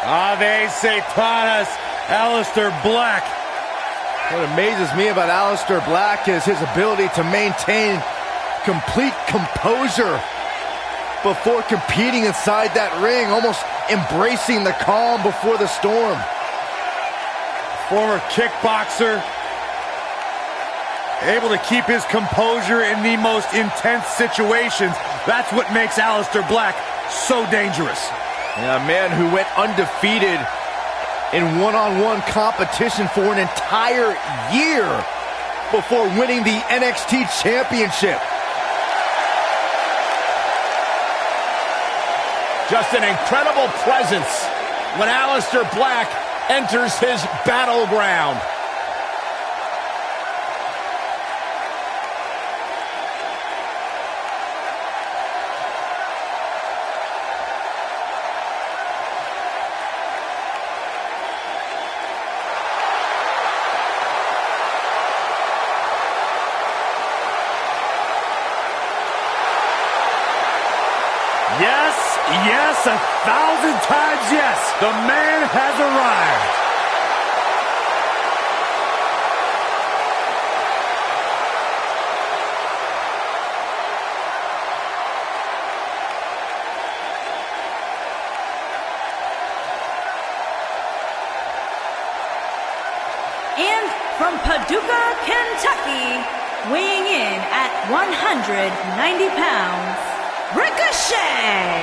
Ave Satanas, Aleister Black. What amazes me about Aleister Black is his ability to maintain complete composure before competing inside that ring, almost embracing the calm before the storm. Former kickboxer, able to keep his composure in the most intense situations. That's what makes Aleister Black so dangerous. Yeah, a man who went undefeated in one-on-one competition for an entire year before winning the NXT Championship. Just an incredible presence when Aleister Black enters his battleground. Yes, yes, 1,000 times yes. The man has arrived. And from Paducah, Kentucky, weighing in at 190 pounds, Ricochet!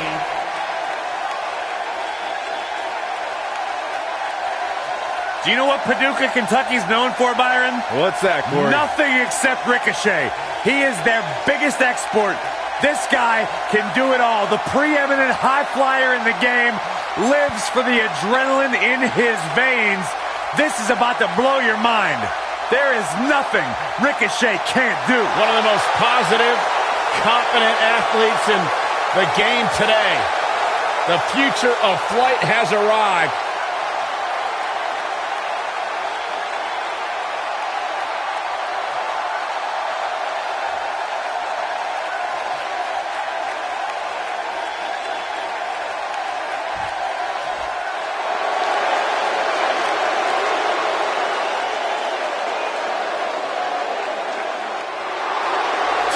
Do you know what Paducah, Kentucky's known for, Byron? What's that, Corey? Nothing except Ricochet. He is their biggest export. This guy can do it all. The preeminent high flyer in the game lives for the adrenaline in his veins. This is about to blow your mind. There is nothing Ricochet can't do. One of the most positive, confident athletes in the game today. The future of flight has arrived.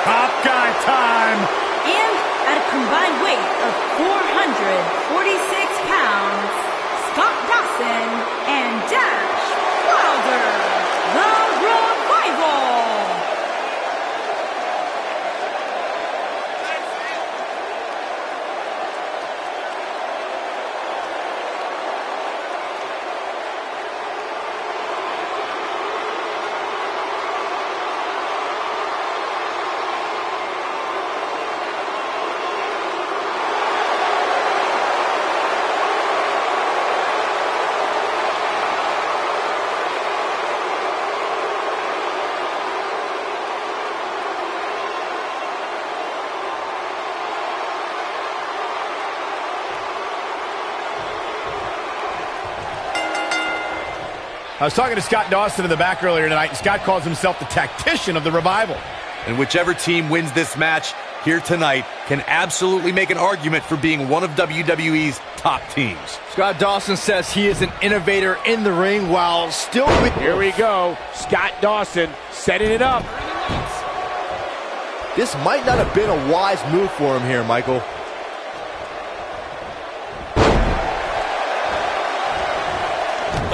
Top guy time. And at a combined weight of 446 pounds, Scott Dawson and Dash Wilder, the Revival. I was talking to Scott Dawson in the back earlier tonight, and Scott calls himself the tactician of the Revival. And whichever team wins this match here tonight can absolutely make an argument for being one of WWE's top teams. Scott Dawson says he is an innovator in the ring while still... Here we go. Scott Dawson setting it up. This might not have been a wise move for him here, Michael.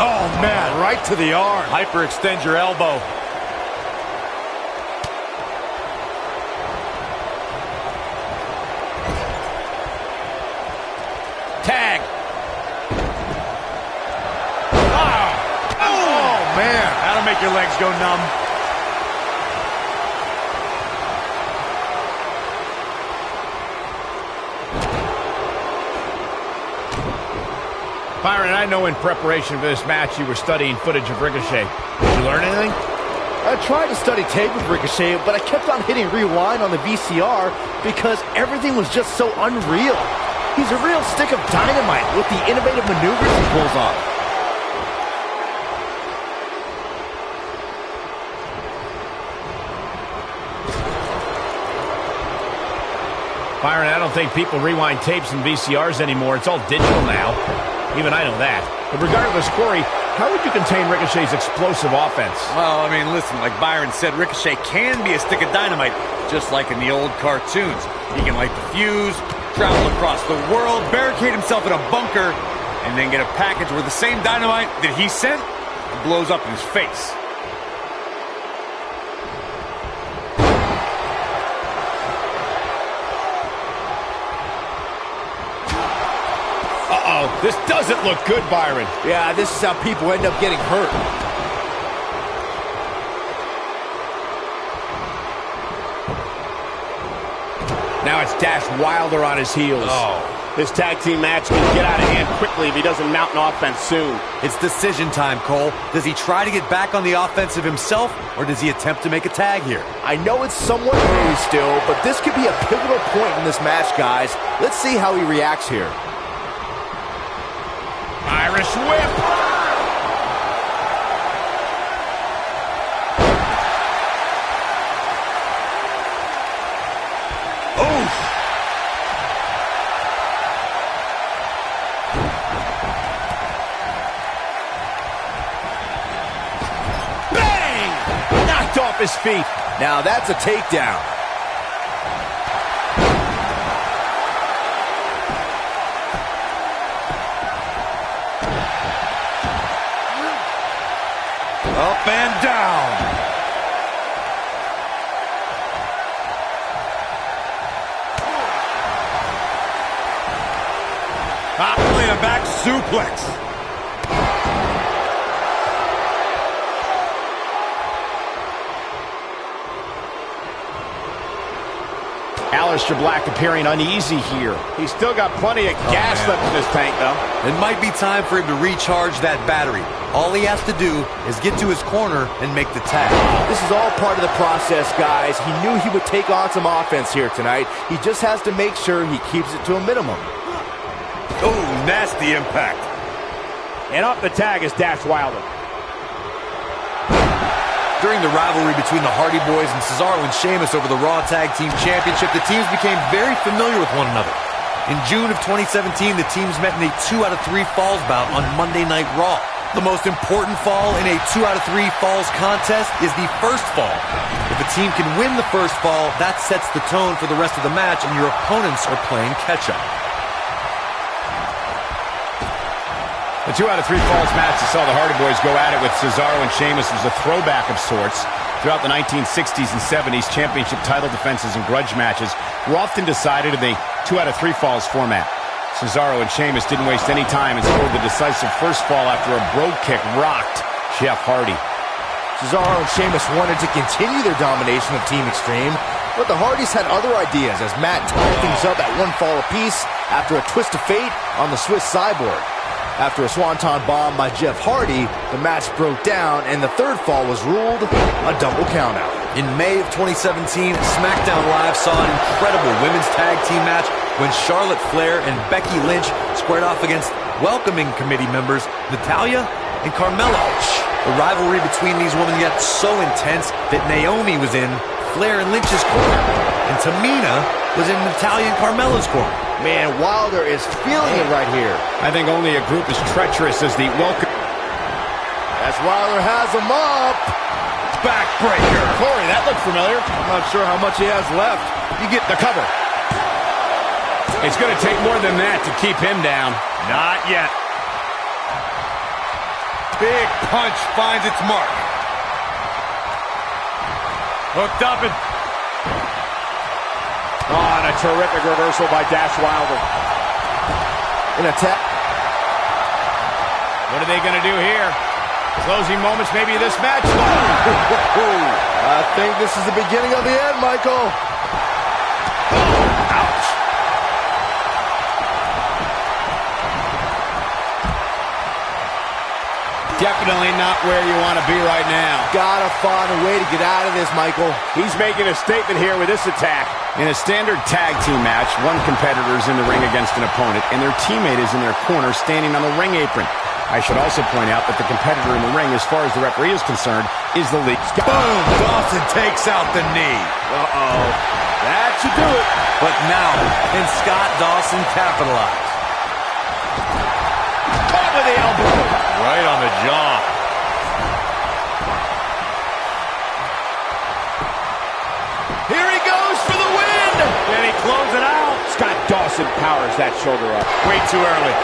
Oh, man, right to the arm. Hyperextend your elbow. Tag. Oh, man. That'll make your legs go numb. Byron, I know in preparation for this match you were studying footage of Ricochet. Did you learn anything? I tried to study tape with Ricochet, but I kept on hitting rewind on the VCR because everything was just so unreal. He's a real stick of dynamite with the innovative maneuvers he pulls off. Byron, I don't think people rewind tapes and VCRs anymore. It's all digital now. Even I know that. But regardless, Corey, how would you contain Ricochet's explosive offense? Well, I mean, listen, like Byron said, Ricochet can be a stick of dynamite, just like in the old cartoons. He can light the fuse, travel across the world, barricade himself in a bunker, and then get a package where the same dynamite that he sent blows up in his face. Uh-oh, this doesn't look good, Byron. Yeah, this is how people end up getting hurt. Now it's Dash Wilder on his heels. This tag team match can get out of hand quickly if he doesn't mount an offense soon. It's decision time, Cole. Does he try to get back on the offensive himself, or does he attempt to make a tag here? I know it's somewhat early still, but this could be a pivotal point in this match, guys. Let's see how he reacts here. Irish whip. Oof. Bang! Knocked off his feet. Now that's a takedown. Up and down. Probably a back suplex. Aleister Black appearing uneasy here. He's still got plenty of gas left in his tank, though. It might be time for him to recharge that battery. All he has to do is get to his corner and make the tag. This is all part of the process, guys. He knew he would take on some offense here tonight. He just has to make sure he keeps it to a minimum. Oh, nasty impact. And up the tag is Dash Wilder. During the rivalry between the Hardy Boys and Cesaro and Sheamus over the Raw Tag Team Championship, the teams became very familiar with one another. In June of 2017, the teams met in a 2 out of 3 falls bout on Monday Night Raw. The most important fall in a 2 out of 3 falls contest is the first fall. If a team can win the first fall, that sets the tone for the rest of the match, and your opponents are playing catch-up. The 2 out of 3 falls match that saw the Hardy Boys go at it with Cesaro and Sheamus was a throwback of sorts. Throughout the 1960s and 70s, championship title defenses and grudge matches were often decided in the 2 out of 3 falls format. Cesaro and Sheamus didn't waste any time and scored the decisive first fall after a brogue kick rocked Jeff Hardy. Cesaro and Sheamus wanted to continue their domination of Team Extreme, but the Hardys had other ideas as Matt tied things up at 1 fall apiece after a twist of fate on the Swiss Cyborg. After a swanton bomb by Jeff Hardy, the match broke down and the third fall was ruled a double countout. In May of 2017, SmackDown Live saw an incredible women's tag team match when Charlotte Flair and Becky Lynch squared off against welcoming committee members Natalya and Carmella. The rivalry between these women got so intense that Naomi was in Flair and Lynch's corner, and Tamina was in Natalya and Carmella's corner. Man, Wilder is feeling it right here. I think only a group as treacherous as the welcome. As Wilder has him up. Backbreaker. Corey, that looked familiar. I'm not sure how much he has left. You get the cover. It's going to take more than that to keep him down. Not yet. Big punch finds its mark. Hooked up and... Oh, and a terrific reversal by Dash Wilder. An attack. What are they going to do here? Closing moments maybe of this match. I think this is the beginning of the end, Michael. Ouch. Definitely not where you want to be right now. Gotta find a way to get out of this, Michael. He's making a statement here with this attack. In a standard tag team match, one competitor is in the ring against an opponent, and their teammate is in their corner standing on the ring apron. I should also point out that the competitor in the ring, as far as the referee is concerned, is the lead. Boom! Dawson takes out the knee. Uh-oh. That should do it. But now, can Scott Dawson capitalize? Shot with the elbow. Right on the jaw. Here he goes for the win. And he closes it out. Scott Dawson powers that shoulder up. Way too early.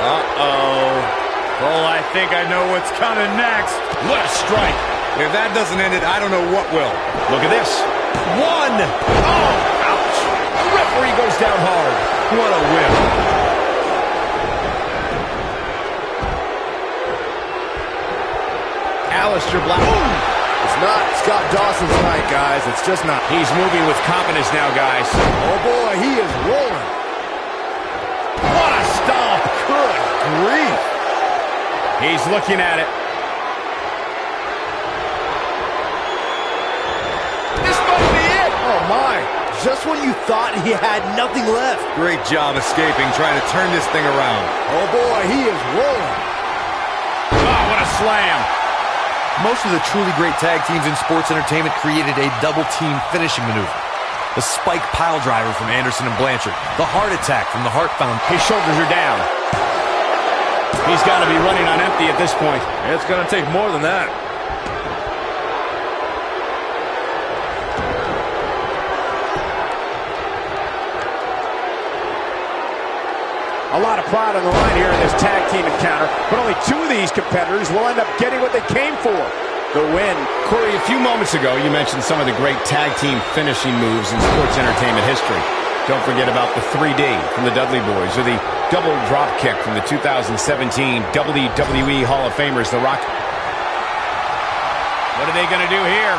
Uh-oh. Oh, I think I know what's coming next. What a strike. If that doesn't end it, I don't know what will. Look at this. One. Oh, ouch. The referee goes down hard. What a win. Aleister Black. It's not Scott Dawson's night, guys. It's just not. He's moving with confidence now, guys. Oh, boy, he is rolling. What a stomp. Good grief. He's looking at it. This might be it. Oh, my. Just when you thought he had nothing left. Great job escaping, trying to turn this thing around. Oh, boy, he is rolling. Oh, what a slam. Most of the truly great tag teams in sports entertainment created a double-team finishing maneuver. The spike pile driver from Anderson and Blanchard. The heart attack from the Hart Foundation. His shoulders are down. He's got to be running on empty at this point. It's going to take more than that. A lot of pride on the line here in this tag team encounter, but only two of these competitors will end up getting what they came for, the win. Corey, a few moments ago, you mentioned some of the great tag team finishing moves in sports entertainment history. Don't forget about the 3D from the Dudley Boys, or the double drop kick from the 2017 WWE Hall of Famers, The Rock. What are they going to do here?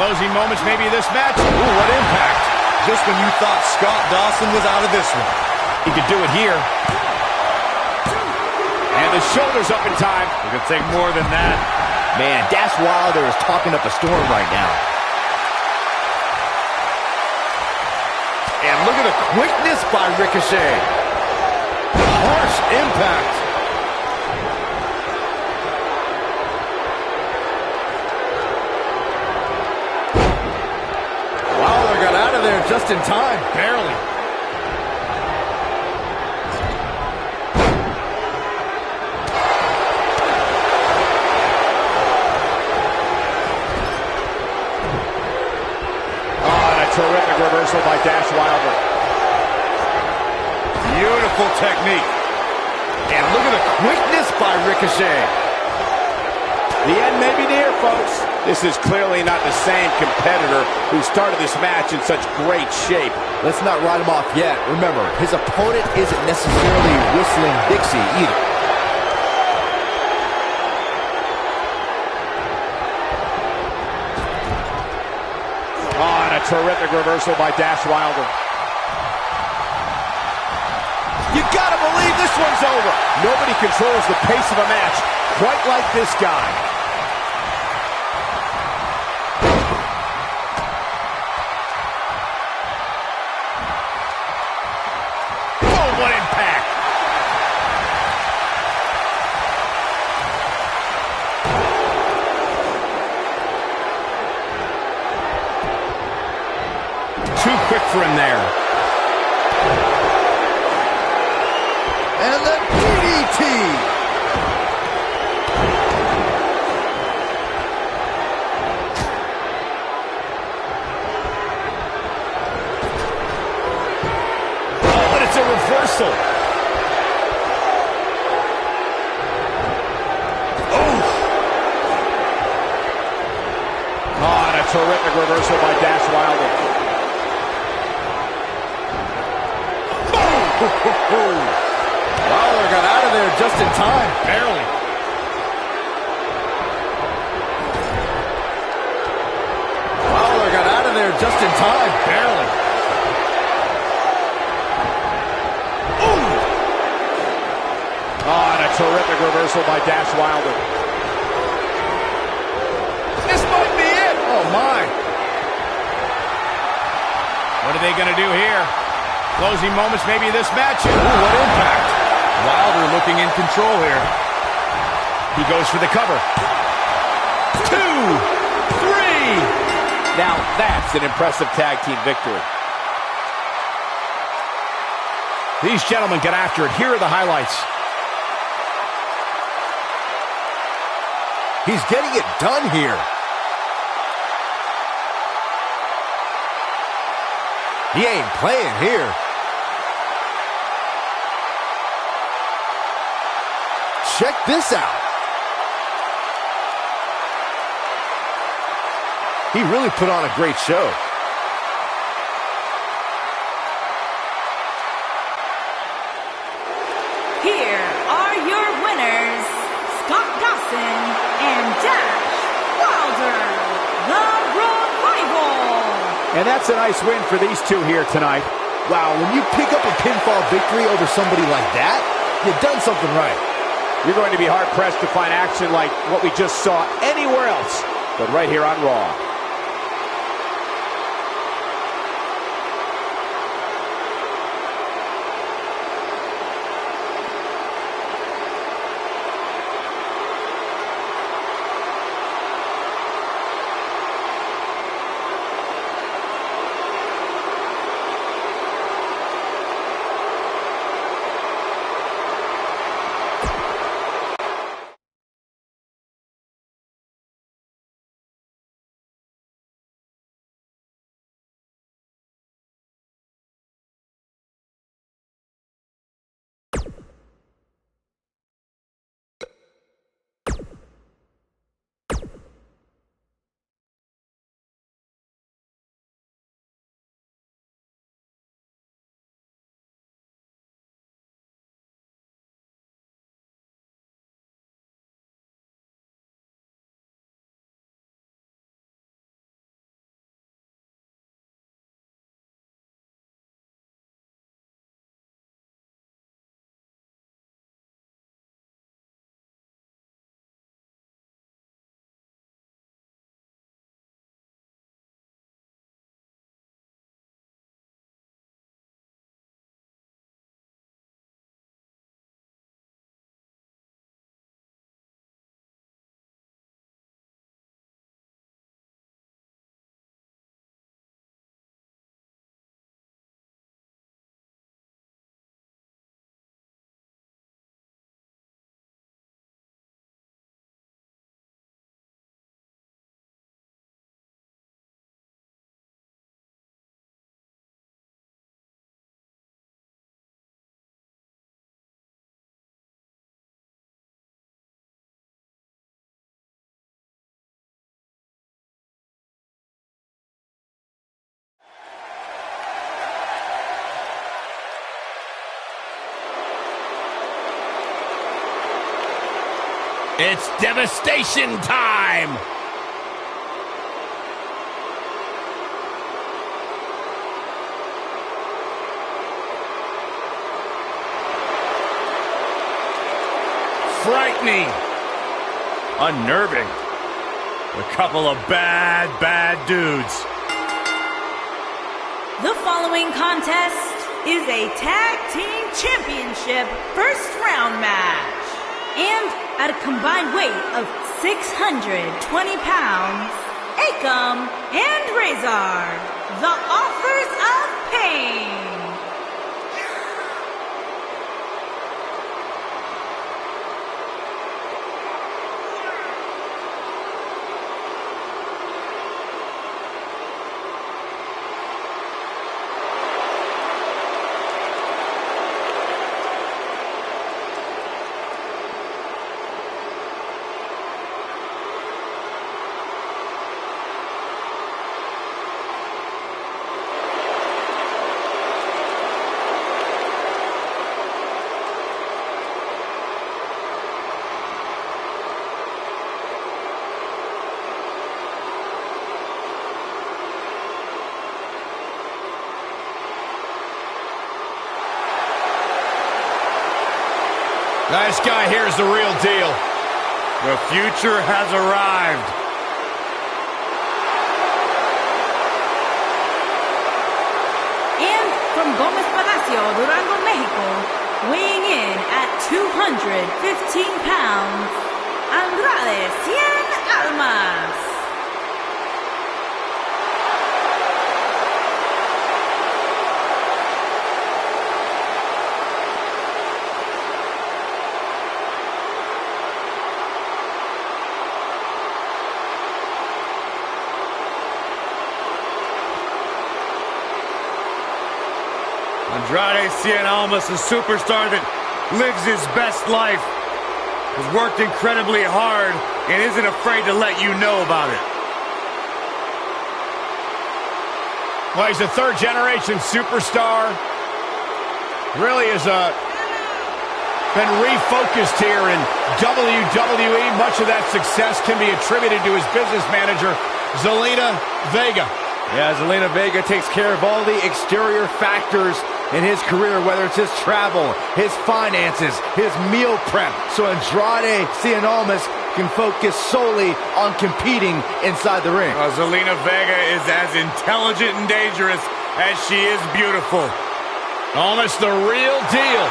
Closing moments, maybe this match. Ooh, what impact. Just when you thought Scott Dawson was out of this one. He could do it here. And the shoulders up in time. It could take more than that. Man, Dash Wilder is talking up a storm right now. And look at the quickness by Ricochet. Harsh impact. Wilder got out of there just in time. Barely. Terrific reversal by Dash Wilder. Beautiful technique. And look at the quickness by Ricochet. The end may be near, folks. This is clearly not the same competitor who started this match in such great shape. Let's not write him off yet. Remember, his opponent isn't necessarily whistling Dixie either. Terrific reversal by Dash Wilder. You gotta believe this one's over. Nobody controls the pace of a match quite like this guy. Oh, what impact. Too quick for him there. And the DDT. Oh, and it's a reversal. Oh, and a terrific reversal by Dash Wilder. Wilder got out of there just in time. Barely. Wilder got out of there just in time. Barely. Ooh. Oh, and a terrific reversal by Dash Wilder. This might be it. Oh, my. What are they going to do here? Closing moments, maybe this match. Ooh, What impact. Wilder looking in control here. He goes for the cover. 2, 3. Now that's an impressive tag team victory. These gentlemen get after it. Here are the highlights. He's getting it done here. He ain't playing here. Check this out. He really put on a great show. Here are your winners, Scott Dawson and Dash Wilder, the Revival. And that's a nice win for these two here tonight. Wow, when you pick up a pinfall victory over somebody like that, you've done something right. You're going to be hard-pressed to find action like what we just saw anywhere else, but right here on Raw. It's devastation time! Frightening! Unnerving. A couple of bad dudes. The following contest is a Tag Team Championship first round match. And at a combined weight of 620 pounds, Akam and Razor, the Authors of Pain. This guy here is the real deal. The future has arrived. And from Gomez Palacio, Durango, Mexico, weighing in at 215 pounds, Andrade Cien Almas. Andrade Cien Almas, a superstar that lives his best life, has worked incredibly hard and isn't afraid to let you know about it. Well, he's a third-generation superstar. Really has been refocused here in WWE. Much of that success can be attributed to his business manager, Zelina Vega. Yeah, Zelina Vega takes care of all the exterior factors in his career, whether it's his travel, his finances, his meal prep. So Andrade Cien Almas can focus solely on competing inside the ring. Zelina Vega is as intelligent and dangerous as she is beautiful. Almost the real deal.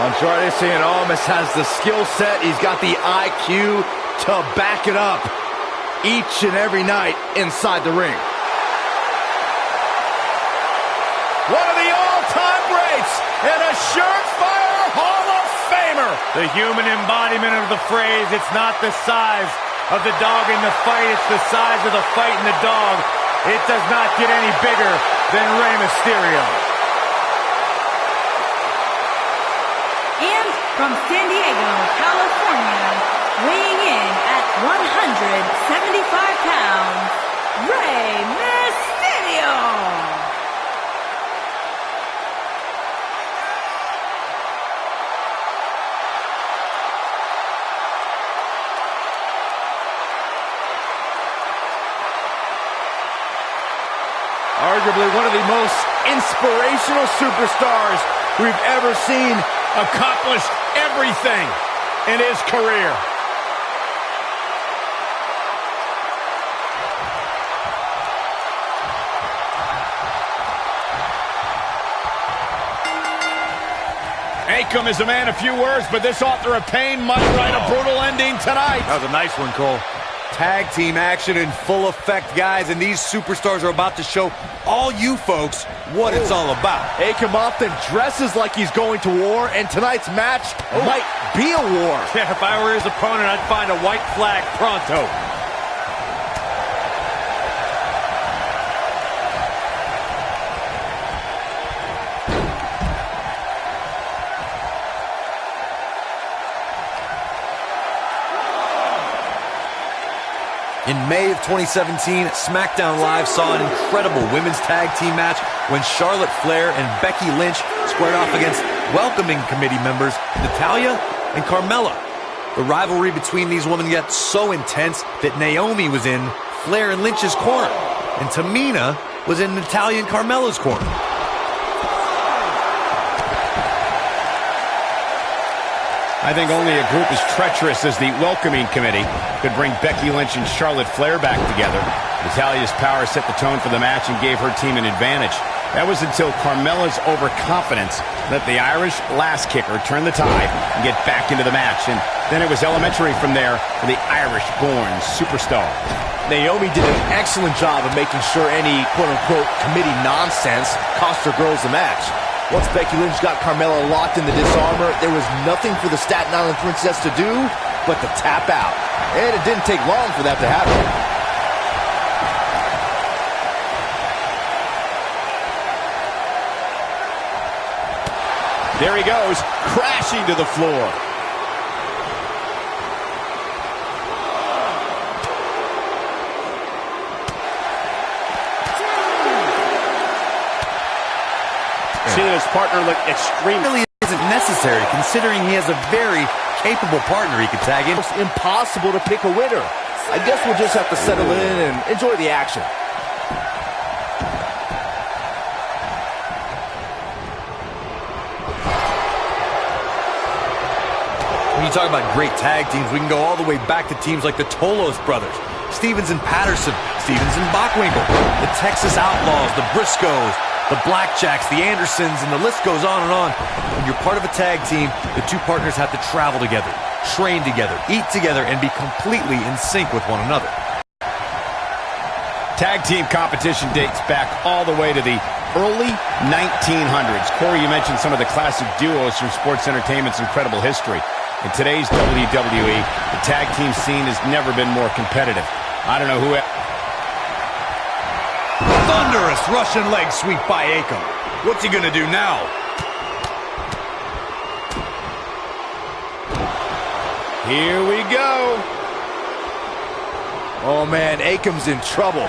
Andrade Cien Almas has the skill set. He's got the IQ to back it up each and every night inside the ring. One of the all-time greats and a surefire Hall of Famer. The human embodiment of the phrase, it's not the size of the dog in the fight, it's the size of the fight in the dog. It does not get any bigger than Rey Mysterio. And from San Diego, California, weighing in at 175 pounds, Rey Mysterio. Arguably one of the most inspirational superstars we've ever seen. Accomplished everything in his career. Akam is a man of few words, but this author of pain might write a brutal ending tonight. That was a nice one, Cole. Tag team action in full effect, guys, and these superstars are about to show all you folks what it's all about. Akam often dresses like he's going to war, and tonight's match might be a war. Yeah, if I were his opponent, I'd find a white flag pronto. In May of 2017, SmackDown Live saw an incredible women's tag team match when Charlotte Flair and Becky Lynch squared off against welcoming committee members Natalya and Carmella. The rivalry between these women got so intense that Naomi was in Flair and Lynch's corner, and Tamina was in Natalya and Carmella's corner. I think only a group as treacherous as the welcoming committee could bring Becky Lynch and Charlotte Flair back together. Natalya's power set the tone for the match and gave her team an advantage. That was until Carmella's overconfidence let the Irish last kicker turn the tide and get back into the match. And then it was elementary from there for the Irish-born superstar. Naomi did an excellent job of making sure any quote-unquote committee nonsense cost her girls the match. Once Becky Lynch got Carmella locked in the disarmor, there was nothing for the Staten Island Princess to do but to tap out. And it didn't take long for that to happen. There he goes, crashing to the floor. Seeing his partner look extremely... Really isn't necessary, considering he has a very capable partner he could tag in. It's impossible to pick a winner. I guess we'll just have to settle in and enjoy the action. When you talk about great tag teams, we can go all the way back to teams like the Tolos brothers, Stevens and Patterson, Stevens and Bockwinkel, the Texas Outlaws, the Briscoes, the Blackjacks, the Andersons, and the list goes on and on. When you're part of a tag team, the two partners have to travel together, train together, eat together, and be completely in sync with one another. Tag team competition dates back all the way to the early 1900s. Corey, you mentioned some of the classic duos from sports entertainment's incredible history. In today's WWE, the tag team scene has never been more competitive. I don't know who... Thunder Thunderous Russian leg sweep by Akam. What's he gonna do now? Here we go. Oh man, Akam's in trouble.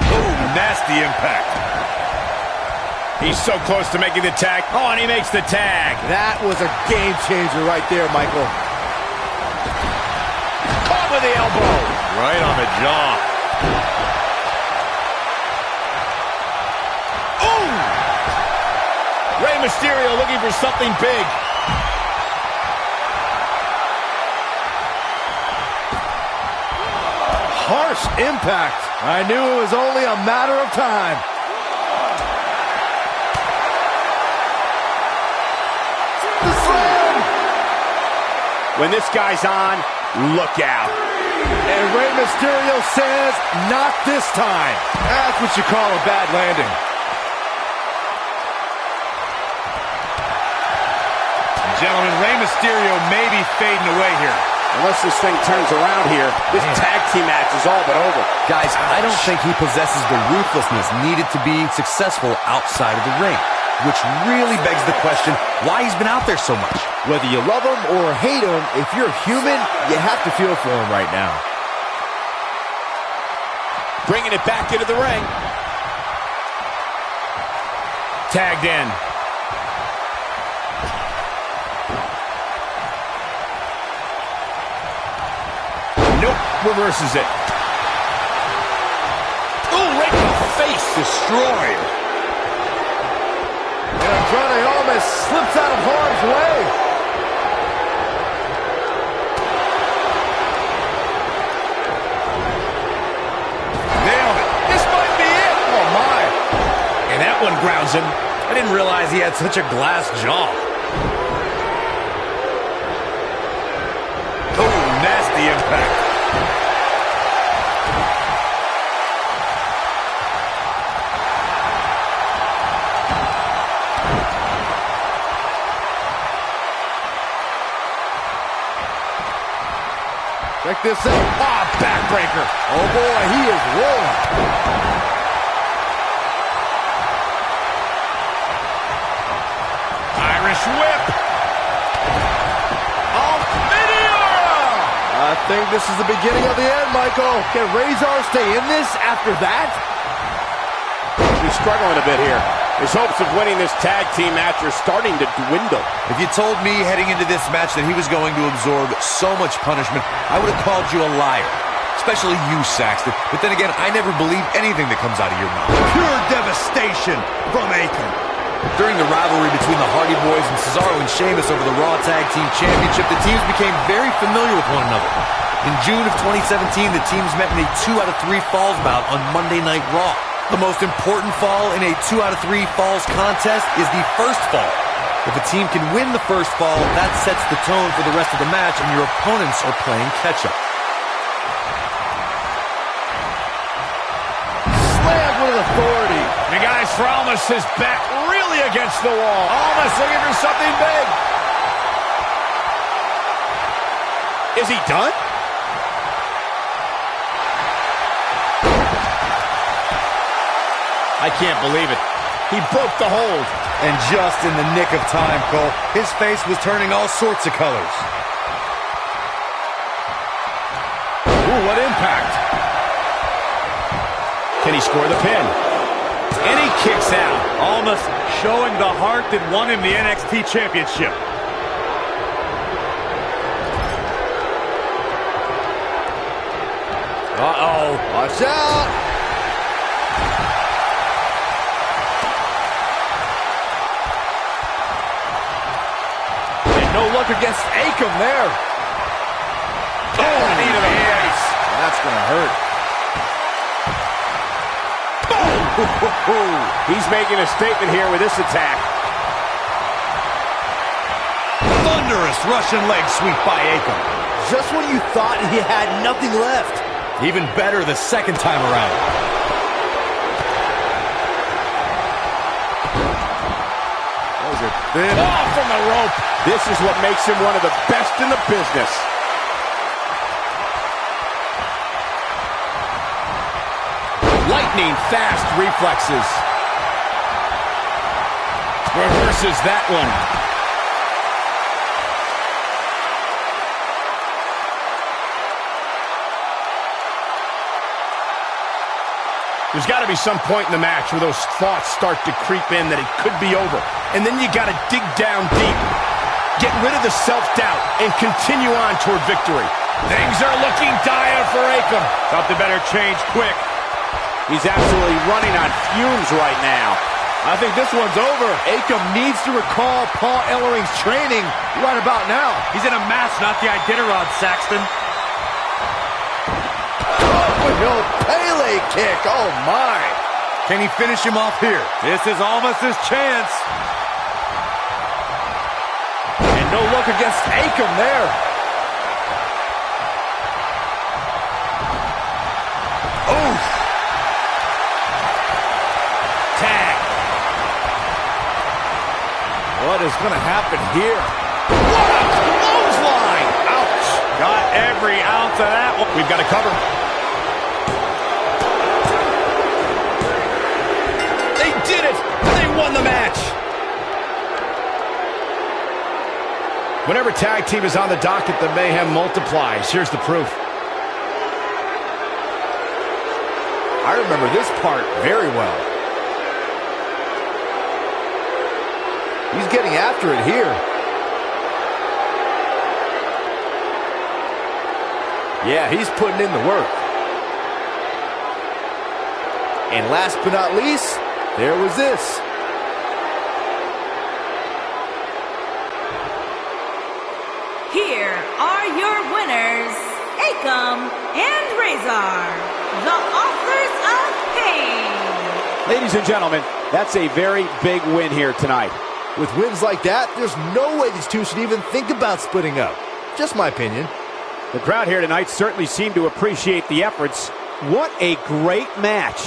Oh, nasty impact. He's so close to making the tag. Oh, and he makes the tag. That was a game changer right there, Michael. Caught with the elbow. Right on the jaw. Ooh! Rey Mysterio looking for something big. Harsh impact. I knew it was only a matter of time. The slam! When this guy's on, look out. And Rey Mysterio says, not this time. That's what you call a bad landing. Gentlemen, Rey Mysterio may be fading away here. Unless this thing turns around here, this tag team match is all but over. Guys, I don't think he possesses the ruthlessness needed to be successful outside of the ring. Which really begs the question, why he's been out there so much. Whether you love him or hate him, if you're human, you have to feel for him right now. Bringing it back into the ring. Tagged in. Nope, reverses it. Oh, right in the face, destroyed. And Andrade almost slips out of harm's way. Nailed it. This might be it. Oh, my. And that one grounds him. I didn't realize he had such a glass jaw. Oh, nasty impact. Check this out. Ah, backbreaker. Oh boy, he is rolling. Irish whip. Oh, Meteor! I think this is the beginning of the end, Michael. Can Razor stay in this after that? He's struggling a bit here. His hopes of winning this tag team match are starting to dwindle. If you told me heading into this match that he was going to absorb so much punishment, I would have called you a liar. Especially you, Saxton. But then again, I never believe anything that comes out of your mouth. Pure devastation from Akam. During the rivalry between the Hardy Boys and Cesaro and Sheamus over the Raw Tag Team Championship, the teams became very familiar with one another. In June of 2017, the teams met in a 2 out of 3 falls bout on Monday Night Raw. The most important fall in a 2 out of 3 falls contest is the first fall. If a team can win the first fall, that sets the tone for the rest of the match, and your opponents are playing catch-up. Slammed with authority. The guy's for Almas is back really against the wall. Almas looking for something big. Is he done? I can't believe it. He broke the hold. And just in the nick of time, Cole, his face was turning all sorts of colors. Ooh, what impact. Can he score the pin? And he kicks out. Almost showing the heart that won him the NXT Championship. Uh-oh. Watch out. No luck against Akam there. Oh, knee to the face. That's going to hurt. Boom! He's making a statement here with this attack. Thunderous Russian leg sweep by Akam. Just when you thought he had nothing left. Even better the second time around. Those are thin. Oh, from the rope. This is what makes him one of the best in the business. lightning fast reflexes. Reverses that one. There's got to be some point in the match where those thoughts start to creep in that it could be over. And then you got to dig down deep. Get rid of the self-doubt and continue on toward victory. Things are looking dire for Akam. Something better change quick. He's absolutely running on fumes right now. I think this one's over. Akam needs to recall Paul Ellering's training right about now. He's in a match, not the Iditarod, Saxton. No, Pele kick. Oh, my. Can he finish him off here? This is almost his chance. And no look against Akam there. Oof. Tag. What is going to happen here? What a clothesline. Ouch. Got every ounce of that one. We've got to cover. They did it. They won the match. Whenever tag team is on the docket, the mayhem multiplies. Here's the proof. I remember this part very well. He's getting after it here. Yeah, he's putting in the work. And last but not least, there was this. Here are your winners, Akam and Razor, the authors of pain. Ladies and gentlemen, that's a very big win here tonight. With wins like that, there's no way these two should even think about splitting up. Just my opinion. The crowd here tonight certainly seemed to appreciate the efforts. What a great match.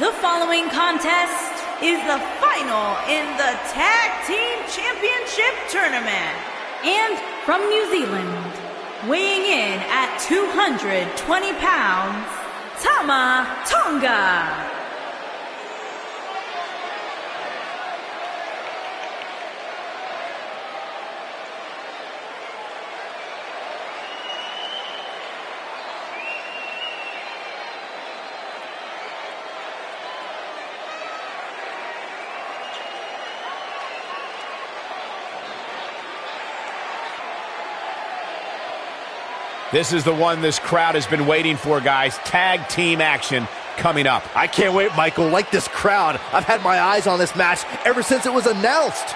The following contest is the final in the Tag Team Championship Tournament. And from New Zealand, weighing in at 220 pounds, Tama Tonga. This is the one this crowd has been waiting for, guys. Tag team action coming up. I can't wait, Michael. Like this crowd, I've had my eyes on this match ever since it was announced.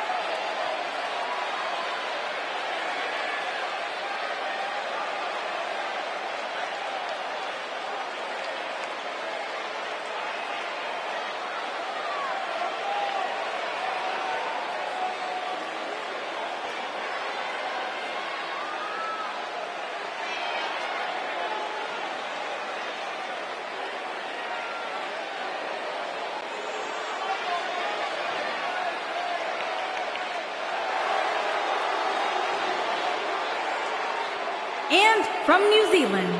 And from New Zealand,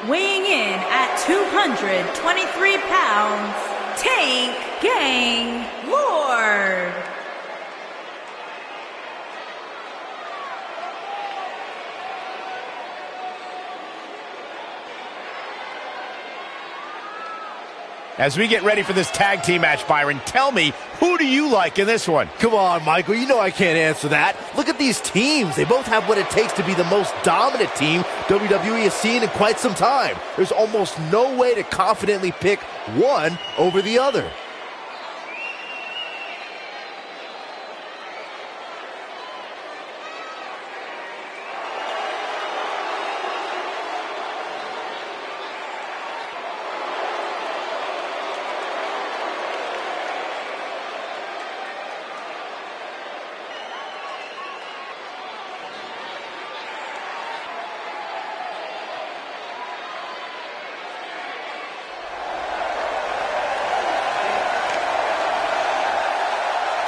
weighing in at 223 pounds, Tank Gang Lord. As we get ready for this tag team match, Byron, tell me, who do you like in this one? Come on, Michael, you know I can't answer that. Look at these teams. They both have what it takes to be the most dominant team WWE has seen in quite some time. There's almost no way to confidently pick one over the other.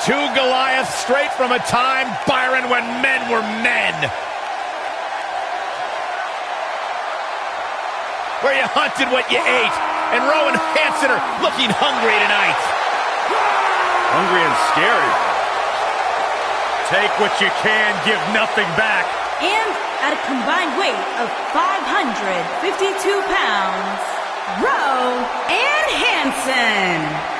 Two Goliaths straight from a time, Byron, when men were men. Where you hunted what you ate. And Rowan Hansen are looking hungry tonight. Hungry and scary. Take what you can, give nothing back. And at a combined weight of 552 pounds, Rowan Hansen.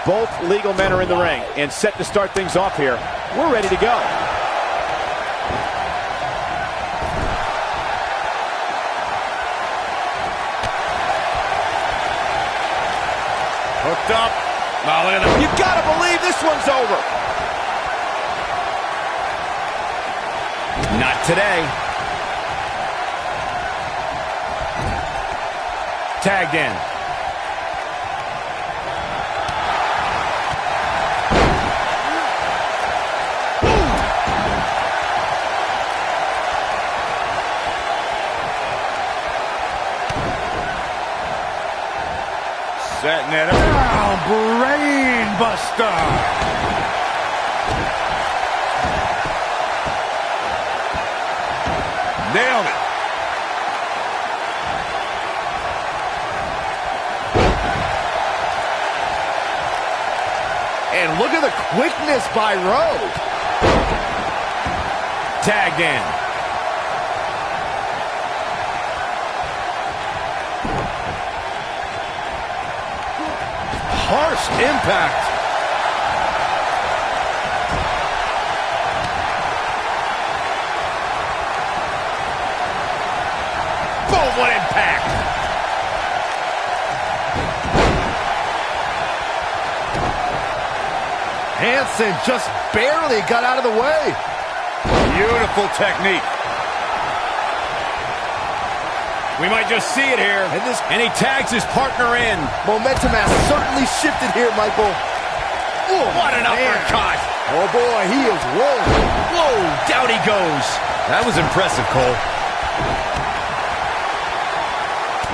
Both legal men are in the ring and set to start things off here. We're ready to go. Hooked up. Oh, look at that. You gotta believe this one's over. Not today. Tagged in. Setting it up. Brain buster. Nailed it. quickness by Rowe. Tagged in. Harsh impact. Boom, what impact. Hansen just barely got out of the way. Beautiful technique. We might just see it here. And he tags his partner in. Momentum has certainly shifted here, Michael. Ooh, what an uppercut. Oh, boy, he is rolling. Whoa, down he goes. That was impressive, Cole.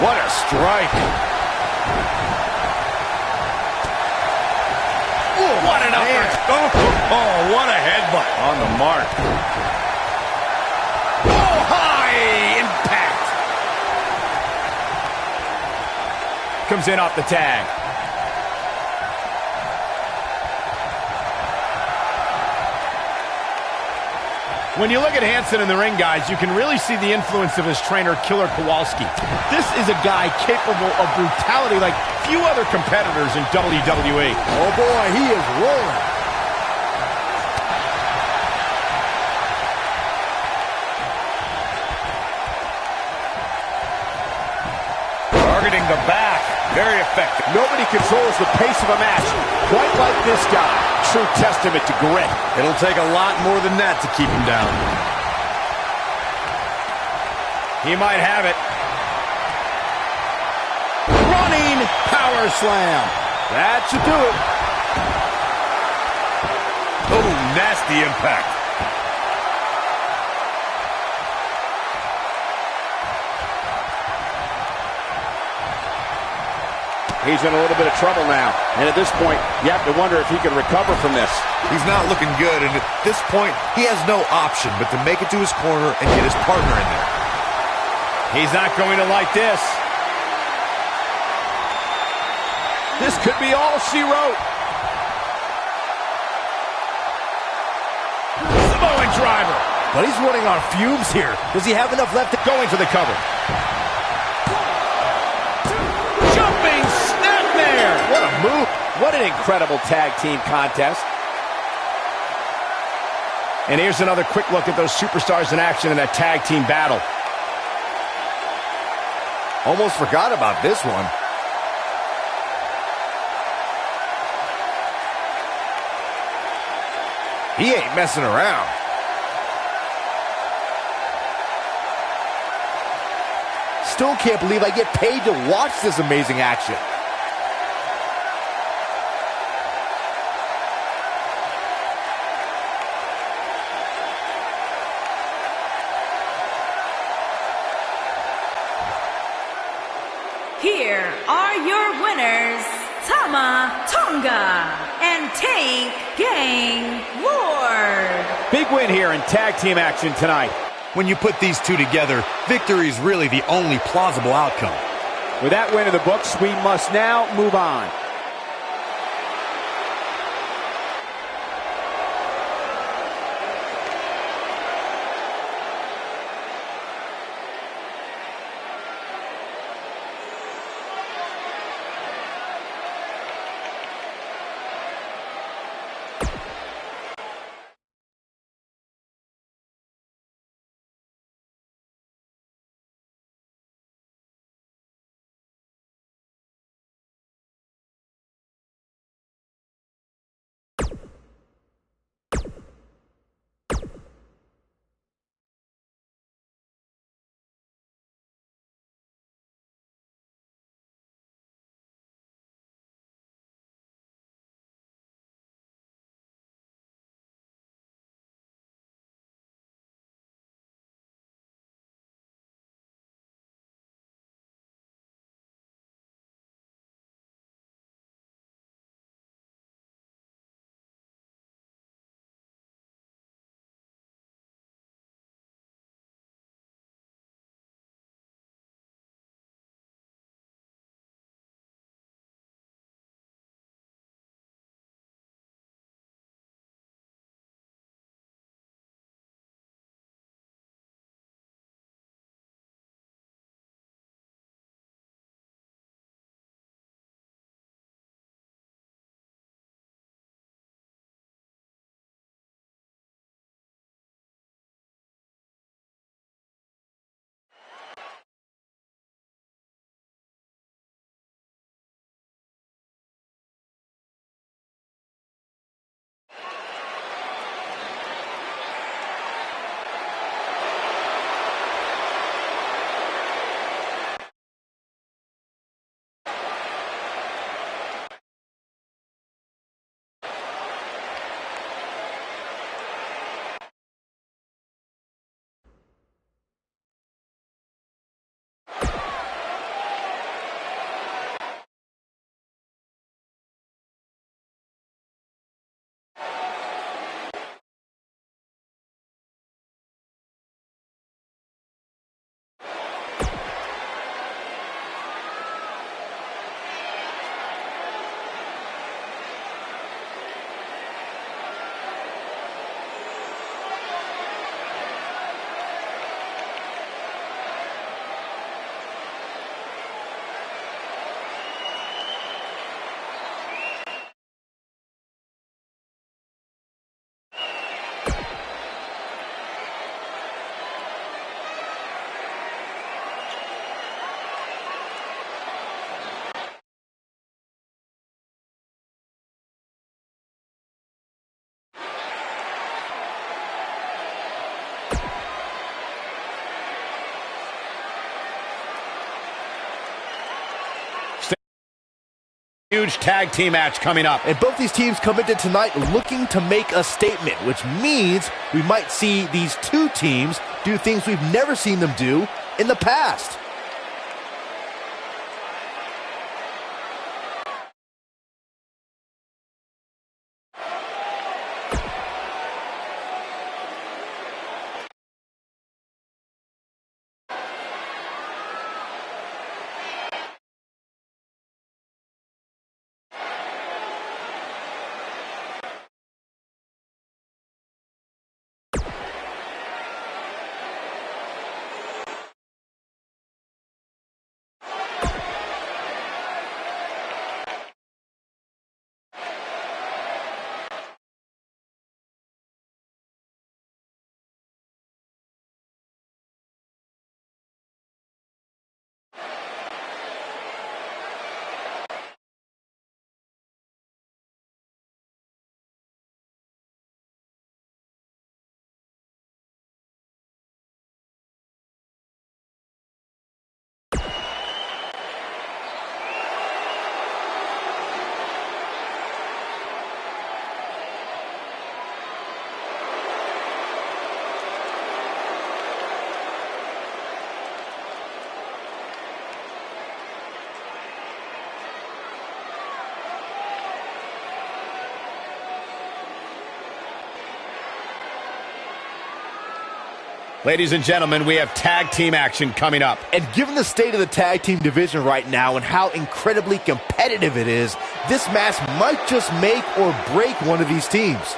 What a strike. Ooh, what an uppercut. Oh, what a headbutt. On the mark. Oh, high impact. Comes in off the tag. When you look at Hansen in the ring, guys, you can really see the influence of his trainer, Killer Kowalski. This is a guy capable of brutality like few other competitors in WWE. Oh, boy, he is rolling. Targeting the back. Very effective. Nobody controls the pace of a match quite like this guy. True testament to grit. It'll take a lot more than that to keep him down. He might have it. Running power slam. That should do it. Oh, nasty impact. He's in a little bit of trouble now. And at this point, you have to wonder if he can recover from this. He's not looking good, and at this point, he has no option but to make it to his corner and get his partner in there. He's not going to like this. This could be all she wrote. Samoan driver. But he's running on fumes here. Does he have enough left to Going for the cover. Jumping snapmare. What a move. What an incredible tag team contest. And here's another quick look at those superstars in action in that tag team battle. Almost forgot about this one. He ain't messing around. Still can't believe I get paid to watch this amazing action. Here are your winners, Tama Tonga and Tank Gang Lord. Big win here in tag team action tonight. When you put these two together, victory is really the only plausible outcome. With that win in the books, we must now move on. Huge tag team match coming up. And both these teams come into tonight looking to make a statement, which means we might see these two teams do things we've never seen them do in the past. Ladies and gentlemen, we have tag team action coming up. And given the state of the tag team division right now and how incredibly competitive it is, this match might just make or break one of these teams.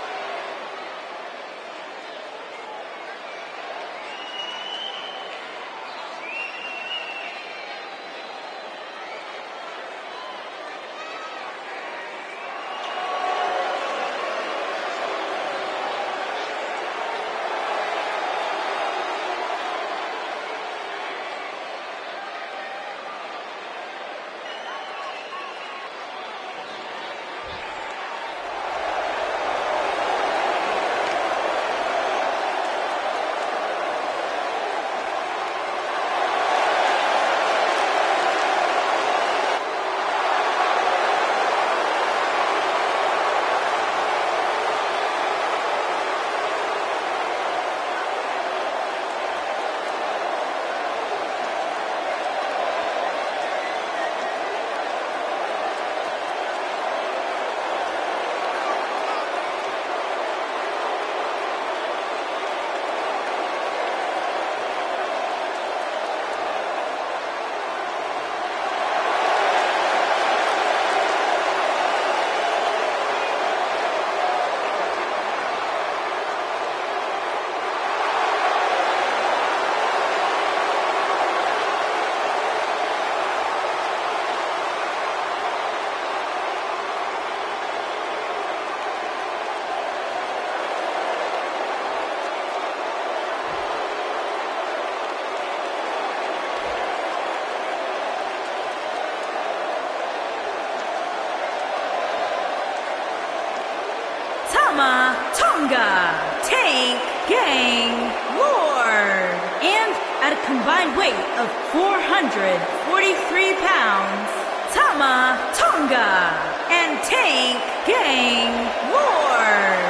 Tonga, Tank Gang Lord. And at a combined weight of 443 pounds, Tama Tonga and Tank Gang Lord.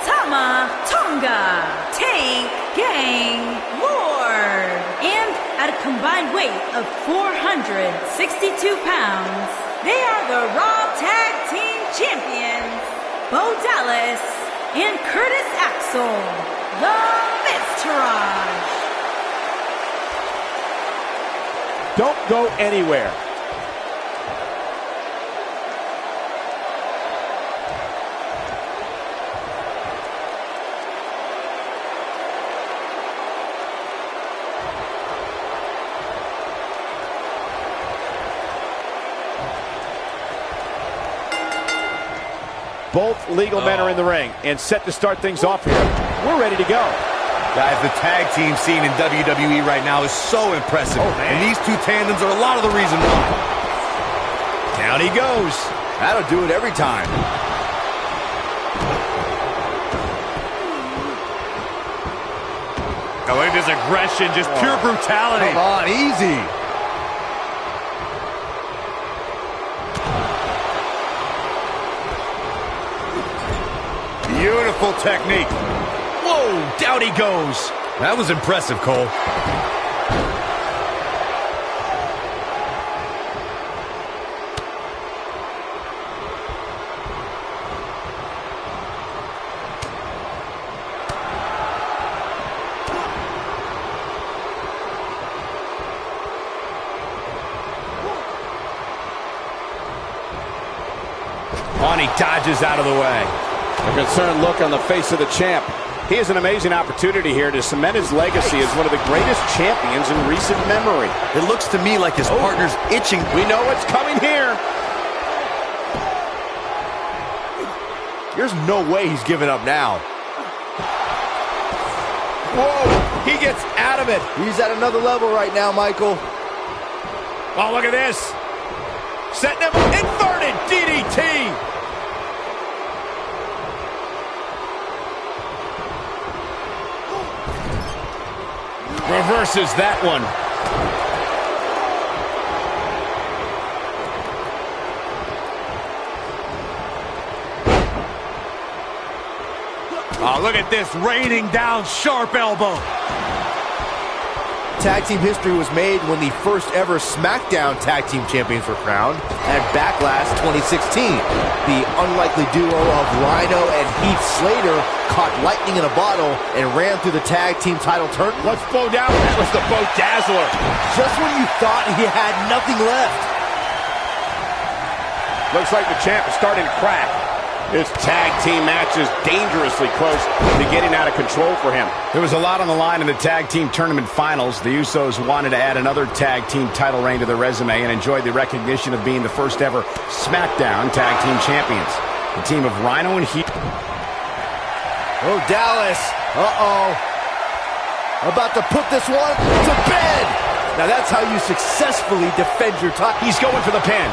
Tama Tonga, Tank Gang Lord. And at a combined weight of 462 pounds, they are the Raw Tag Team Champions, Bo Dallas and Curtis Axel, the Miztourage. Don't go anywhere. Both legal men are in the ring and set to start things off here. We're ready to go. Guys, the tag team scene in WWE right now is so impressive. And these two tandems are a lot of the reason why. Down he goes. That'll do it every time. Oh, look at this aggression, just pure brutality. Come on, easy. Beautiful technique. Whoa, down he goes. That was impressive, Cole. On, he dodges out of the way. A concerned look on the face of the champ. He has an amazing opportunity here to cement his legacy as one of the greatest champions in recent memory. It looks to me like his partner's itching. We know what's coming here. There's no way he's giving up now. Whoa, he gets out of it. He's at another level right now, Michael. Oh, look at this. Setting him up. Inverted DDT. Reverses that one. Oh, look at this, raining down sharp elbow. Tag team history was made when the first ever SmackDown Tag Team Champions were crowned at Backlash 2016. The unlikely duo of Rhino and Heath Slater caught lightning in a bottle and ran through the tag team title tournament. Let's Bo down. That was the Bo Dazzler. Just when you thought he had nothing left. Looks like the champ is starting to crack. This tag team match is dangerously close to getting out of control for him. There was a lot on the line in the tag team tournament finals. The Usos wanted to add another tag team title reign to their resume and enjoyed the recognition of being the first ever SmackDown Tag Team Champions. The team of Rhino and Heath. Oh, Dallas. Uh-oh. About to put this one to bed. Now that's how you successfully defend your title. He's going for the pin.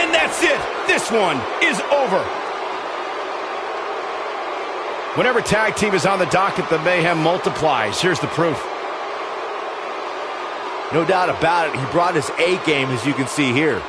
And that's it. This one is over. Whenever tag team is on the docket, the mayhem multiplies. Here's the proof. No doubt about it. He brought his A game, as you can see here.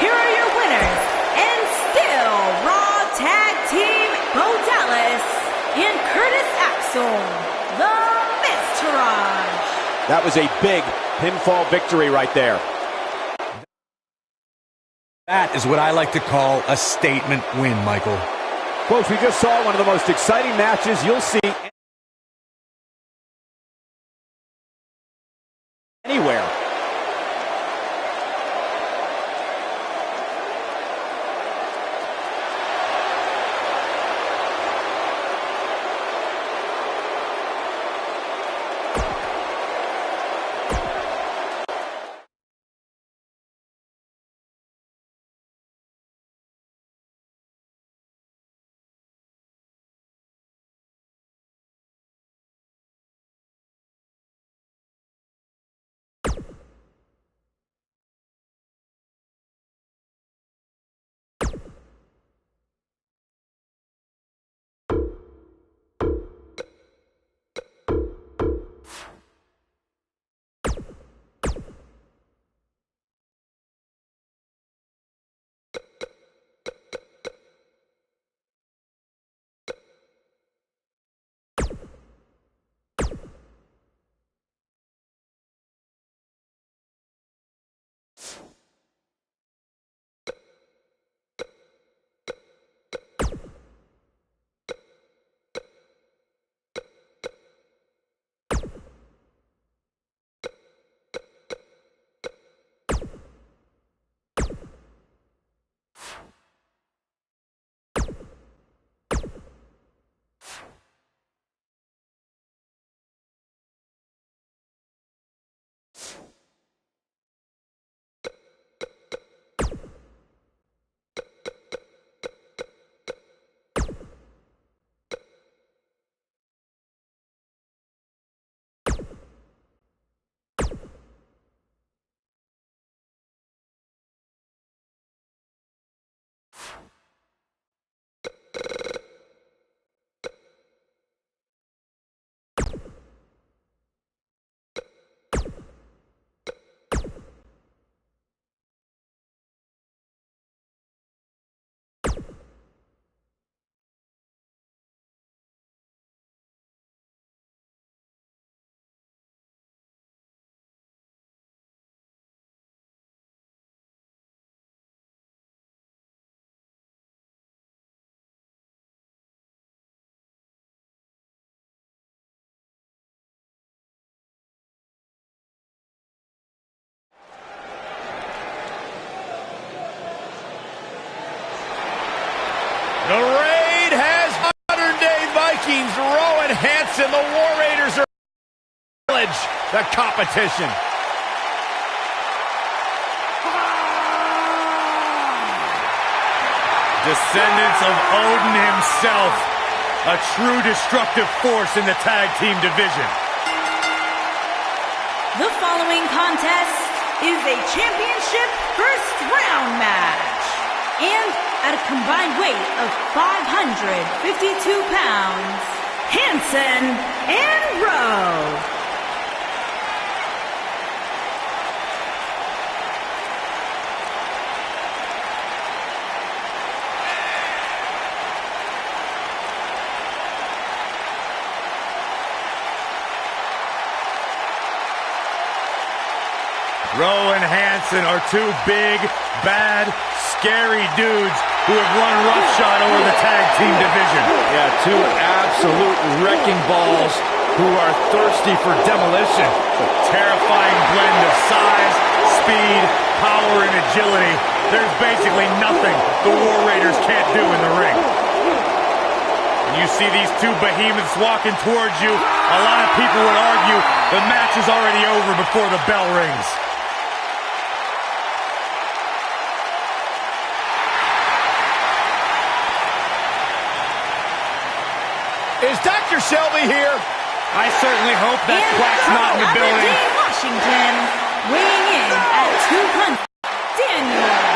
Here are your winners, and still Raw Tag Team Bo Dallas and Curtis Axel, the Miztourage. That was a big pinfall victory right there. That is what I like to call a statement win, Michael. Folks, we just saw one of the most exciting matches you'll see anywhere. and the War Raiders are the competition. Descendants of Odin himself, a true destructive force in the tag team division. The following contest is a championship first round match. And at a combined weight of 552 pounds, Hanson and Rowe. Rowe and Hanson are two big, bad, scary dudes who have run roughshod over the tag team division. Yeah, two absolute wrecking balls who are thirsty for demolition. A terrifying blend of size, speed, power, and agility. There's basically nothing the War Raiders can't do in the ring. When you see these two behemoths walking towards you, a lot of people would argue the match is already over before the bell rings. Is Dr. Shelby here? I certainly hope that And quack's from not in the building. Aberdeen, Washington, weighing in at 200, Daniel Bryan.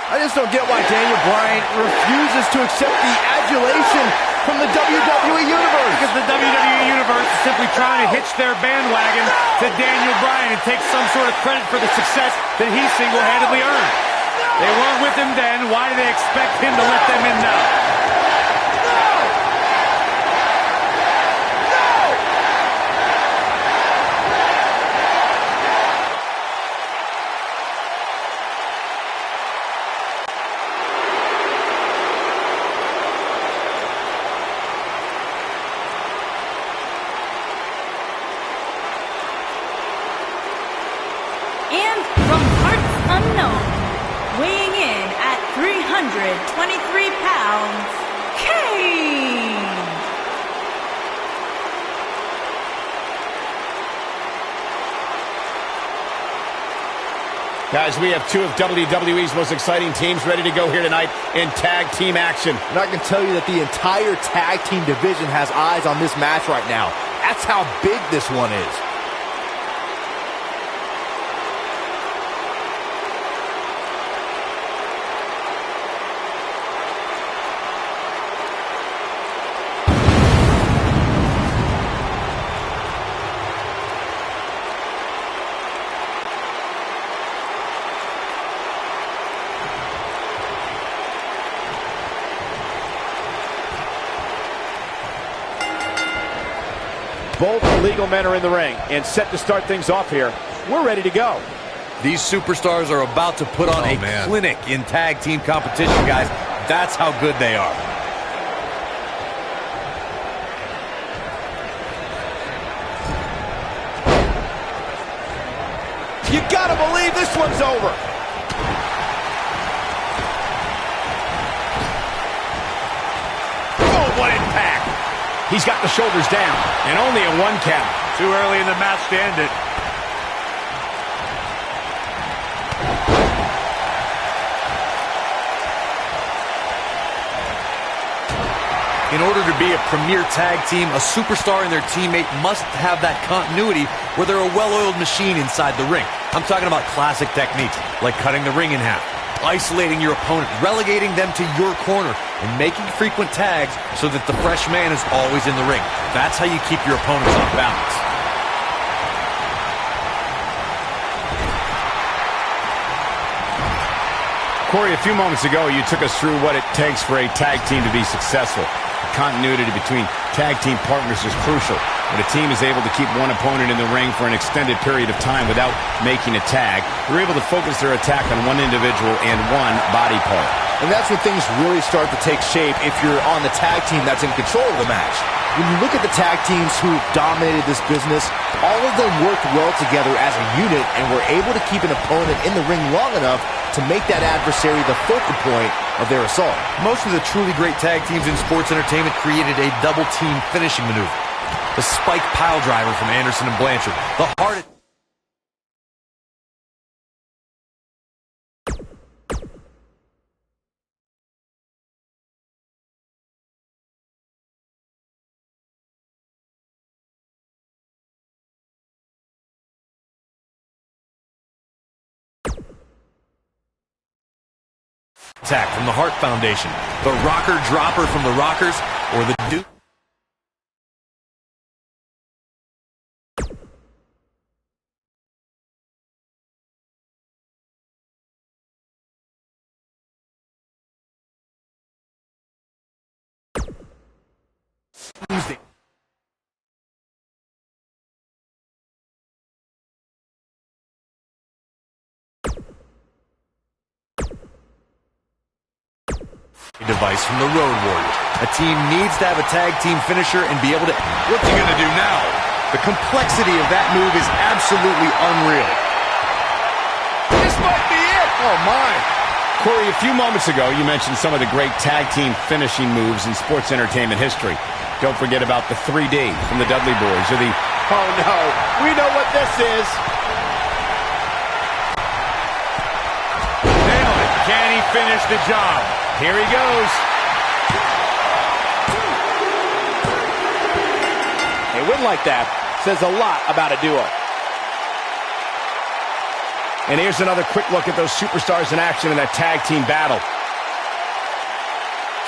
I just don't get why Daniel Bryan refuses to accept the adulation from the WWE Universe. Because the WWE Universe is simply trying to hitch their bandwagon to Daniel Bryan and take some sort of credit for the success that he single-handedly earned. They weren't with him then. Why do they expect him to let them in now? And from parts unknown, weighing in at 323 pounds, Kane. Guys, we have two of WWE's most exciting teams ready to go here tonight in tag team action. And I can tell you that the entire tag team division has eyes on this match right now. That's how big this one is. Both legal men are in the ring and set to start things off here. We're ready to go. These superstars are about to put on a clinic in tag team competition, guys. That's how good they are. You gotta believe this one's over. Oh, what impact. He's got the shoulders down, and only a 1 count. Too early in the match to end it. In order to be a premier tag team, a superstar and their teammate must have that continuity where they're a well-oiled machine inside the ring. I'm talking about classic techniques, like cutting the ring in half, isolating your opponent, relegating them to your corner, and making frequent tags so that the fresh man is always in the ring. That's how you keep your opponents off balance. Corey, a few moments ago, you took us through what it takes for a tag team to be successful. The continuity between tag team partners is crucial. When a team is able to keep one opponent in the ring for an extended period of time without making a tag, they're able to focus their attack on one individual and one body part. And that's when things really start to take shape if you're on the tag team that's in control of the match. When you look at the tag teams who dominated this business, all of them worked well together as a unit and were able to keep an opponent in the ring long enough to make that adversary the focal point of their assault. Most of the truly great tag teams in sports entertainment created a double team finishing maneuver. The spike pile driver from Anderson and Blanchard. The hard attack from the Hart Foundation. The rocker dropper from the Rockers, or the Duke. Device from the Road Warriors. A team needs to have a tag team finisher and be able to... What's he going to do now? The complexity of that move is absolutely unreal. This might be it! Oh, my. Corey, a few moments ago, you mentioned some of the great tag team finishing moves in sports entertainment history. Don't forget about the 3D from the Dudley Boys, or the... Oh, no. We know what this is. Nailed it. Can he finish the job? Here he goes. A win like that says a lot about a duo. And here's another quick look at those superstars in action in that tag team battle.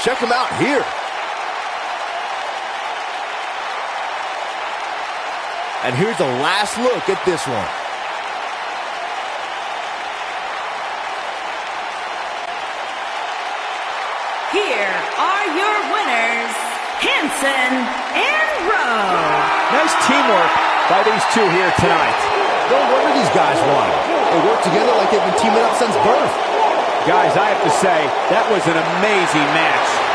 Check them out here. And here's the last look at this one. Here are your winners, Hanson and Rowe. Nice teamwork by these two here tonight. No wonder these guys won. They work together like they've been teaming up since birth. Guys, I have to say, that was an amazing match.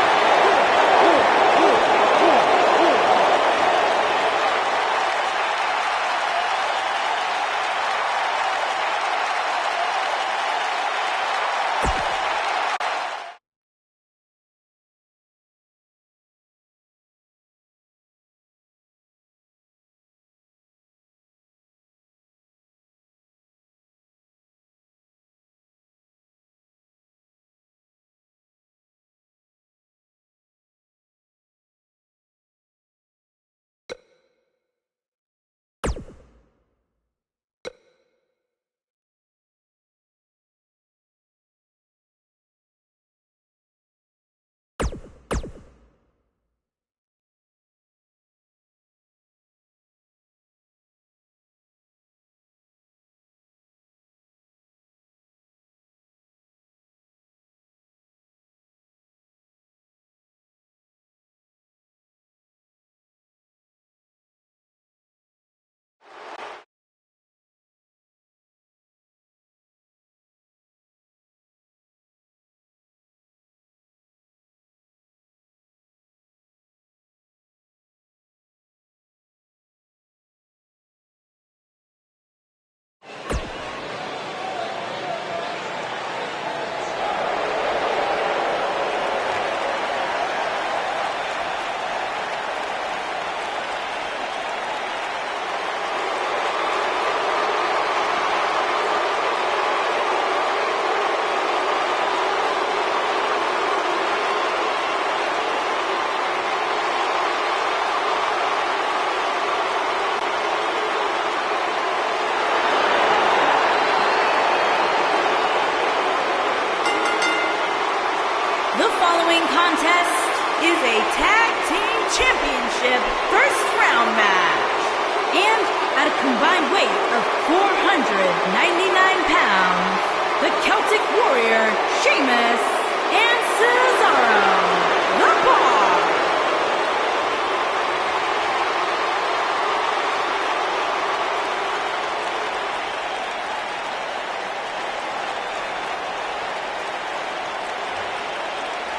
The following contest is a tag team championship first round match. And at a combined weight of 499 pounds, the Celtic Warrior, Sheamus, and Cesaro, the Bar.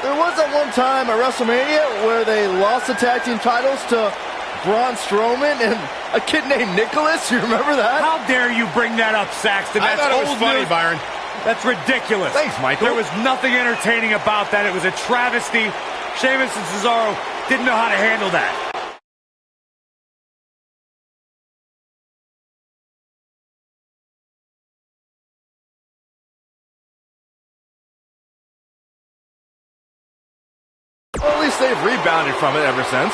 There was that one time at WrestleMania where they lost the tag team titles to Braun Strowman and a kid named Nicholas. You remember that? How dare you bring that up, Saxton? I thought it was funny, news. Byron. That's ridiculous. Thanks, Michael. There was nothing entertaining about that. It was a travesty. Sheamus and Cesaro didn't know how to handle that. Well, at least they've rebounded from it ever since.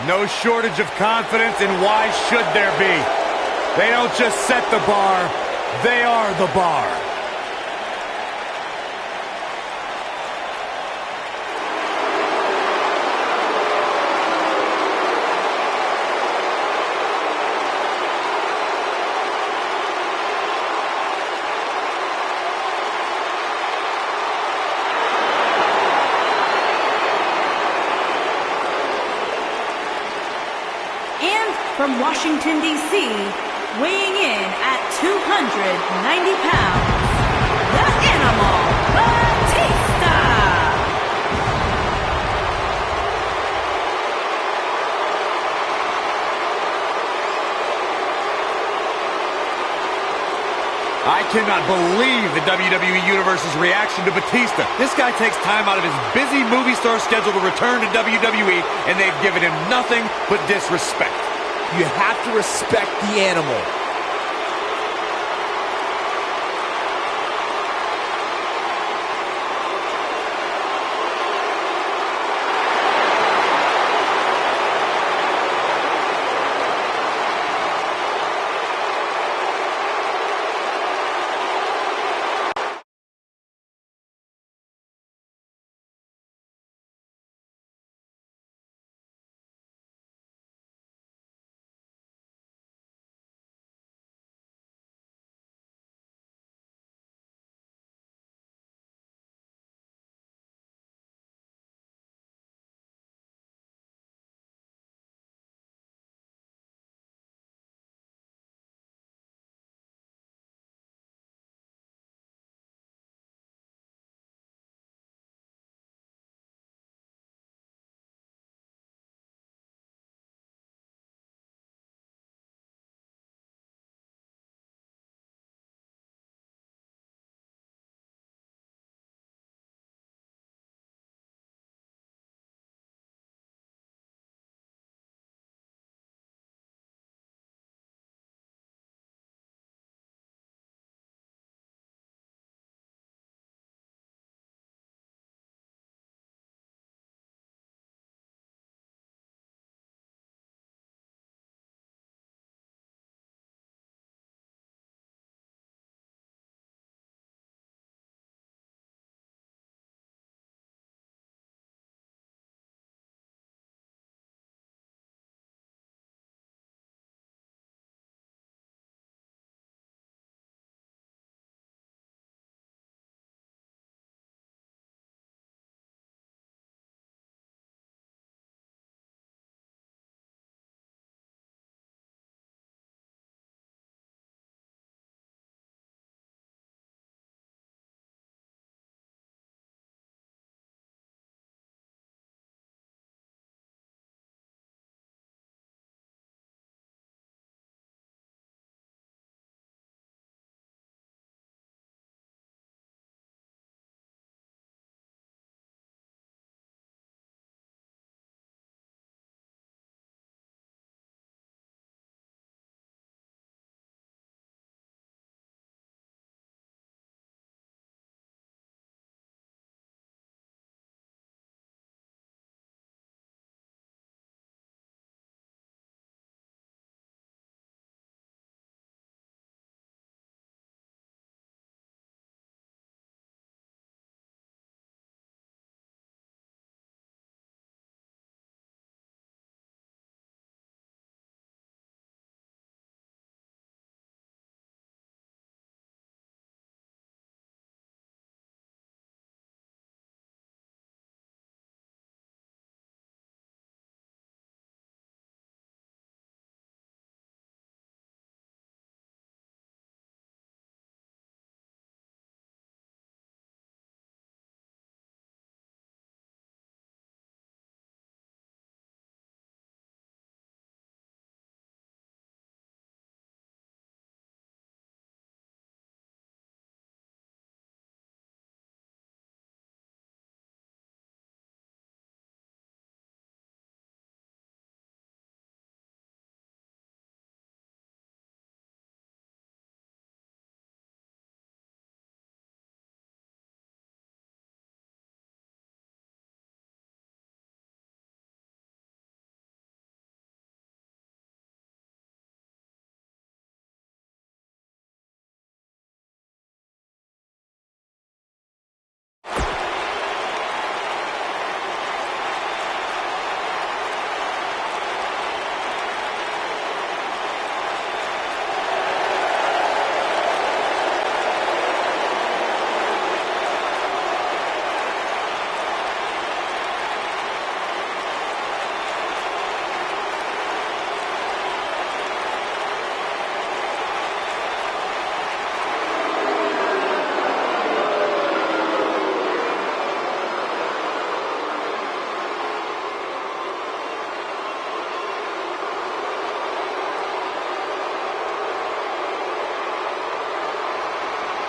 No shortage of confidence, and why should there be? They don't just set the bar, they are the bar. From Washington, D.C., weighing in at 290 pounds, the Animal, Batista! I cannot believe the WWE Universe's reaction to Batista. This guy takes time out of his busy movie star schedule to return to WWE, and they've given him nothing but disrespect. You have to respect the Animal.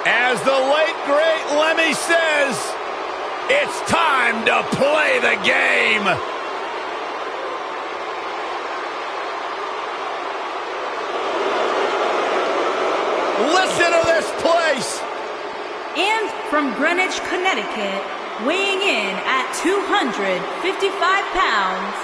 As the late, great Lemmy says, it's time to play the game. Listen to this place. And from Greenwich, Connecticut, weighing in at 255 pounds,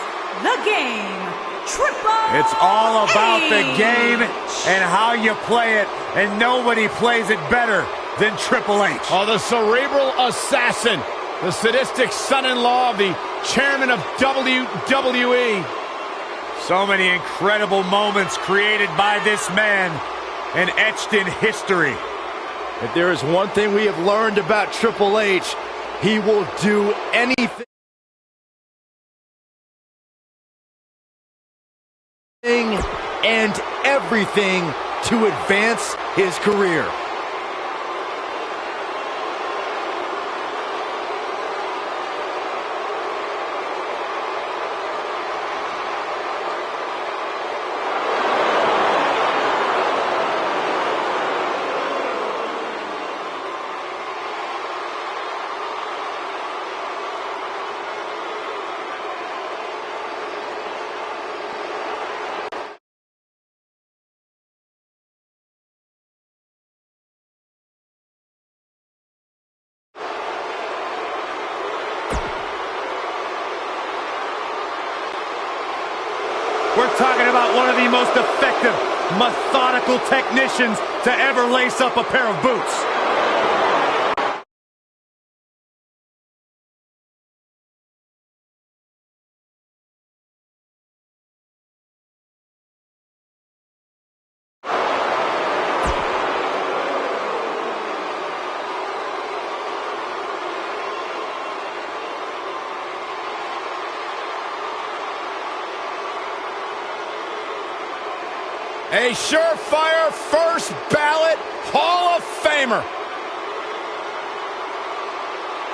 the game, Triple It's all about H. the game and how you play it, and nobody plays it better than Triple H. Oh, the cerebral assassin, the sadistic son-in-law of the chairman of WWE. So many incredible moments created by this man and etched in history. If there is one thing we have learned about Triple H, he will do anything and everything to advance his career. We're talking about one of the most effective, methodical technicians to ever lace up a pair of boots. A surefire first ballot Hall of Famer.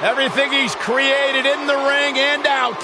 Everything he's created in the ring and out.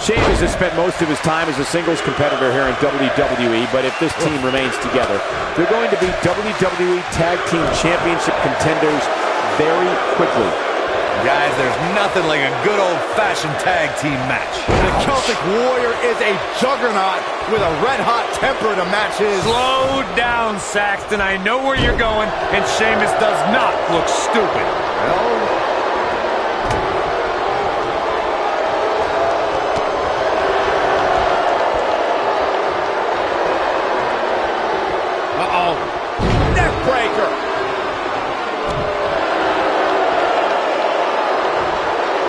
Sheamus has spent most of his time as a singles competitor here in WWE, but if this team remains together, they're going to be WWE Tag Team Championship contenders very quickly. Guys, there's nothing like a good old-fashioned tag team match. The Celtic Warrior is a juggernaut with a red-hot temper to match his. Slow down, Saxton. I know where you're going, and Sheamus does not look stupid. Well, Neckbreaker.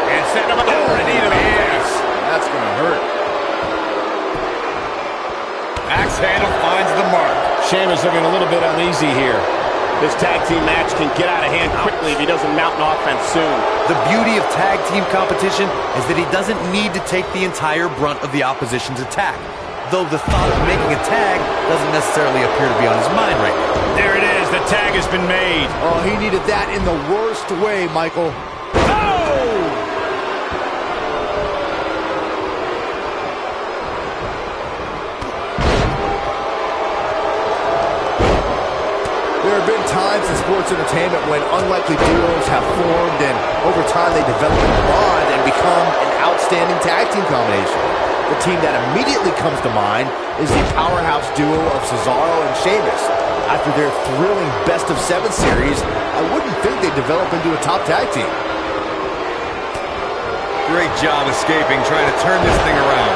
And set him up. Oh, knee to the face. that's going to hurt. Axe handle finds the mark. Sheamus looking a little bit uneasy here. This tag team match can get out of hand quickly if he doesn't mount an offense soon. The beauty of tag team competition is that he doesn't need to take the entire brunt of the opposition's attack. Though the thought of making a tag doesn't necessarily appear to be on his mind right now. There it is. The tag has been made. Oh, he needed that in the worst way, Michael. Oh! There have been times in sports entertainment when unlikely duos have formed and over time they develop a bond and become an outstanding tag team combination. The team that immediately comes to mind is the powerhouse duo of Cesaro and Sheamus. After their thrilling best-of-7 series, I wouldn't think they'd develop into a top tag team. Great job escaping, trying to turn this thing around.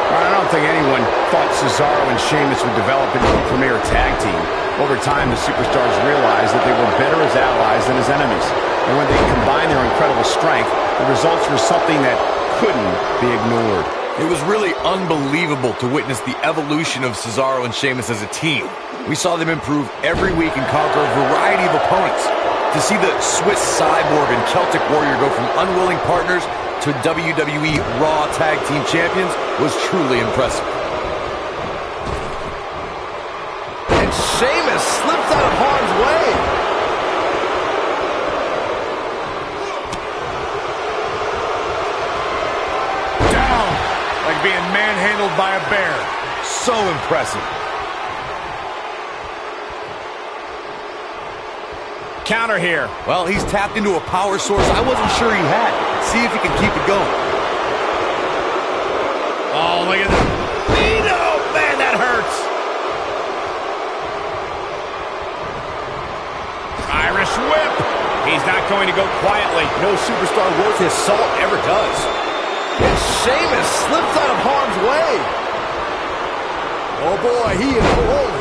I don't think anyone thought Cesaro and Sheamus would develop into a premier tag team. Over time, the superstars realized that they were better as allies than as enemies. And when they combined their incredible strength, the results were something that couldn't be ignored. It was really unbelievable to witness the evolution of Cesaro and Sheamus as a team. We saw them improve every week and conquer a variety of opponents. To see the Swiss Cyborg and Celtic Warrior go from unwilling partners to WWE Raw Tag Team Champions was truly impressive. And Sheamus slips out of harm's way. Down, like being manhandled by a bear. So impressive. Counter here. Well, he's tapped into a power source I wasn't sure he had. See if he can keep it going. Oh, look at that. Nino! Man, that hurts. Irish whip. He's not going to go quietly. No superstar worth his salt ever does. And Sheamus slips out of harm's way. Oh boy, he is rolling.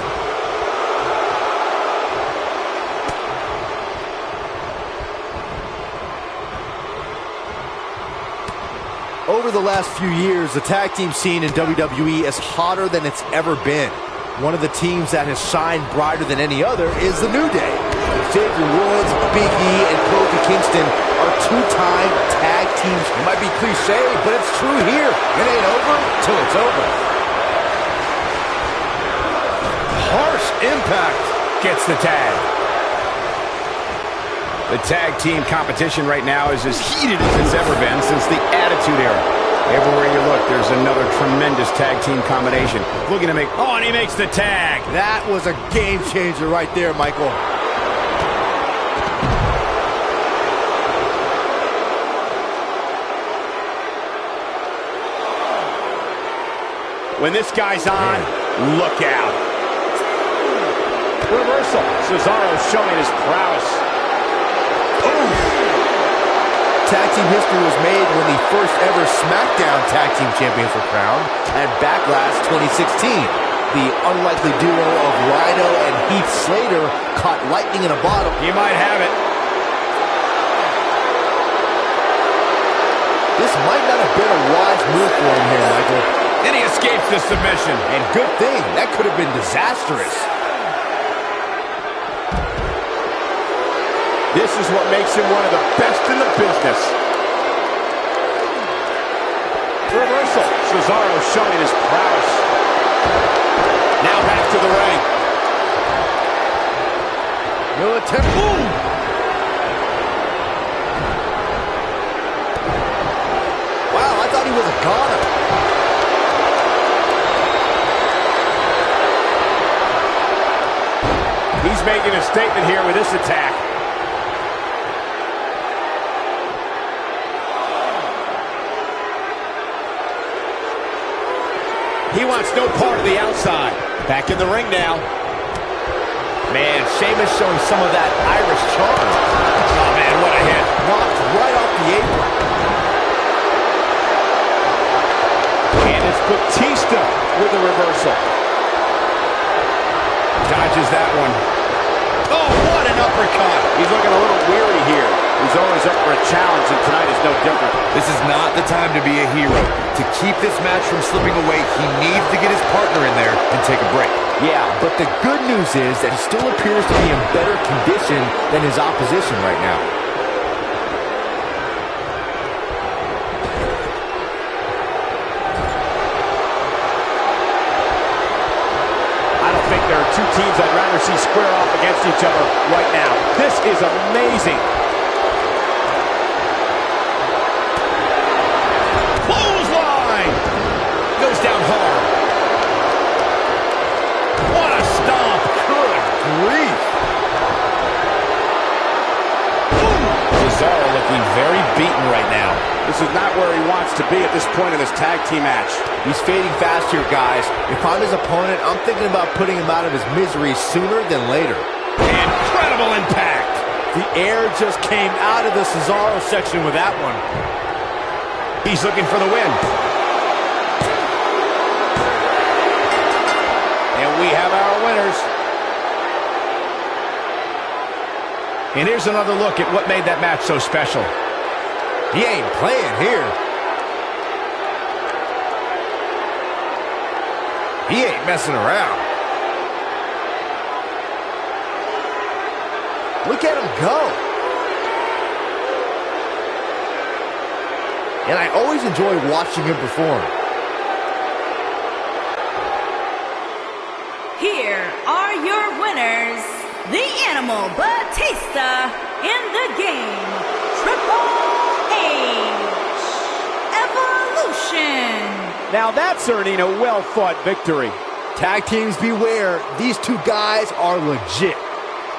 Over the last few years, the tag team scene in WWE is hotter than it's ever been. One of the teams that has shined brighter than any other is the New Day. Xavier Woods, Big E, and Kofi Kingston are two-time tag teams. It might be cliche, but it's true here. It ain't over till it's over. Harsh impact. Gets the tag. The tag team competition right now is as heated as it's ever been since the Attitude Era. Everywhere you look, there's another tremendous tag team combination. Looking to make... Oh, and he makes the tag. That was a game changer right there, Michael. When this guy's on, look out. Reversal. Cesaro showing his prowess. Tag team history was made when the first ever SmackDown Tag Team Champions were crowned at Backlash 2016. The unlikely duo of Rhino and Heath Slater caught lightning in a bottle. He might have it. This might not have been a wise move for him here, Michael. And he escapes the submission. And good thing, that could have been disastrous. This is what makes him one of the best in the business. Reversal. Cesaro showing his prowess. Now back to the ring. No attempt. Ooh. Wow, I thought he was a goner. He's making a statement here with this attack. He wants no part of the outside. Back in the ring now. Man, Sheamus showing some of that Irish charm. Oh, man, what a hit. Knocked right off the apron. And it's Batista with a reversal. Dodges that one. Oh, what an uppercut. He's looking a little weary here. He's always up for a challenge, and tonight is no different. This is not the time to be a hero. To keep this match from slipping away, he needs to get his partner in there and take a break. Yeah, but the good news is that he still appears to be in better condition than his opposition right now. I don't think there are two teams I'd rather see square off against each other right now. This is amazing. Clothesline! Goes down hard. What a stomp! Good grief. Cesaro looking very beaten right now. This is not where he wants to be at this point in this tag team match. He's fading fast here, guys. If I'm his opponent, I'm thinking about putting him out of his misery sooner than later. Incredible impact. The air just came out of the Cesaro section with that one. He's looking for the win. And we have our winners. And here's another look at what made that match so special. He ain't playing here. He ain't messing around. Look at him go. And I always enjoy watching him perform. Here are your winners, the Animal Batista and the Game, Triple H Evolution. Now that's earning a well-fought victory. Tag teams beware, these two guys are legit.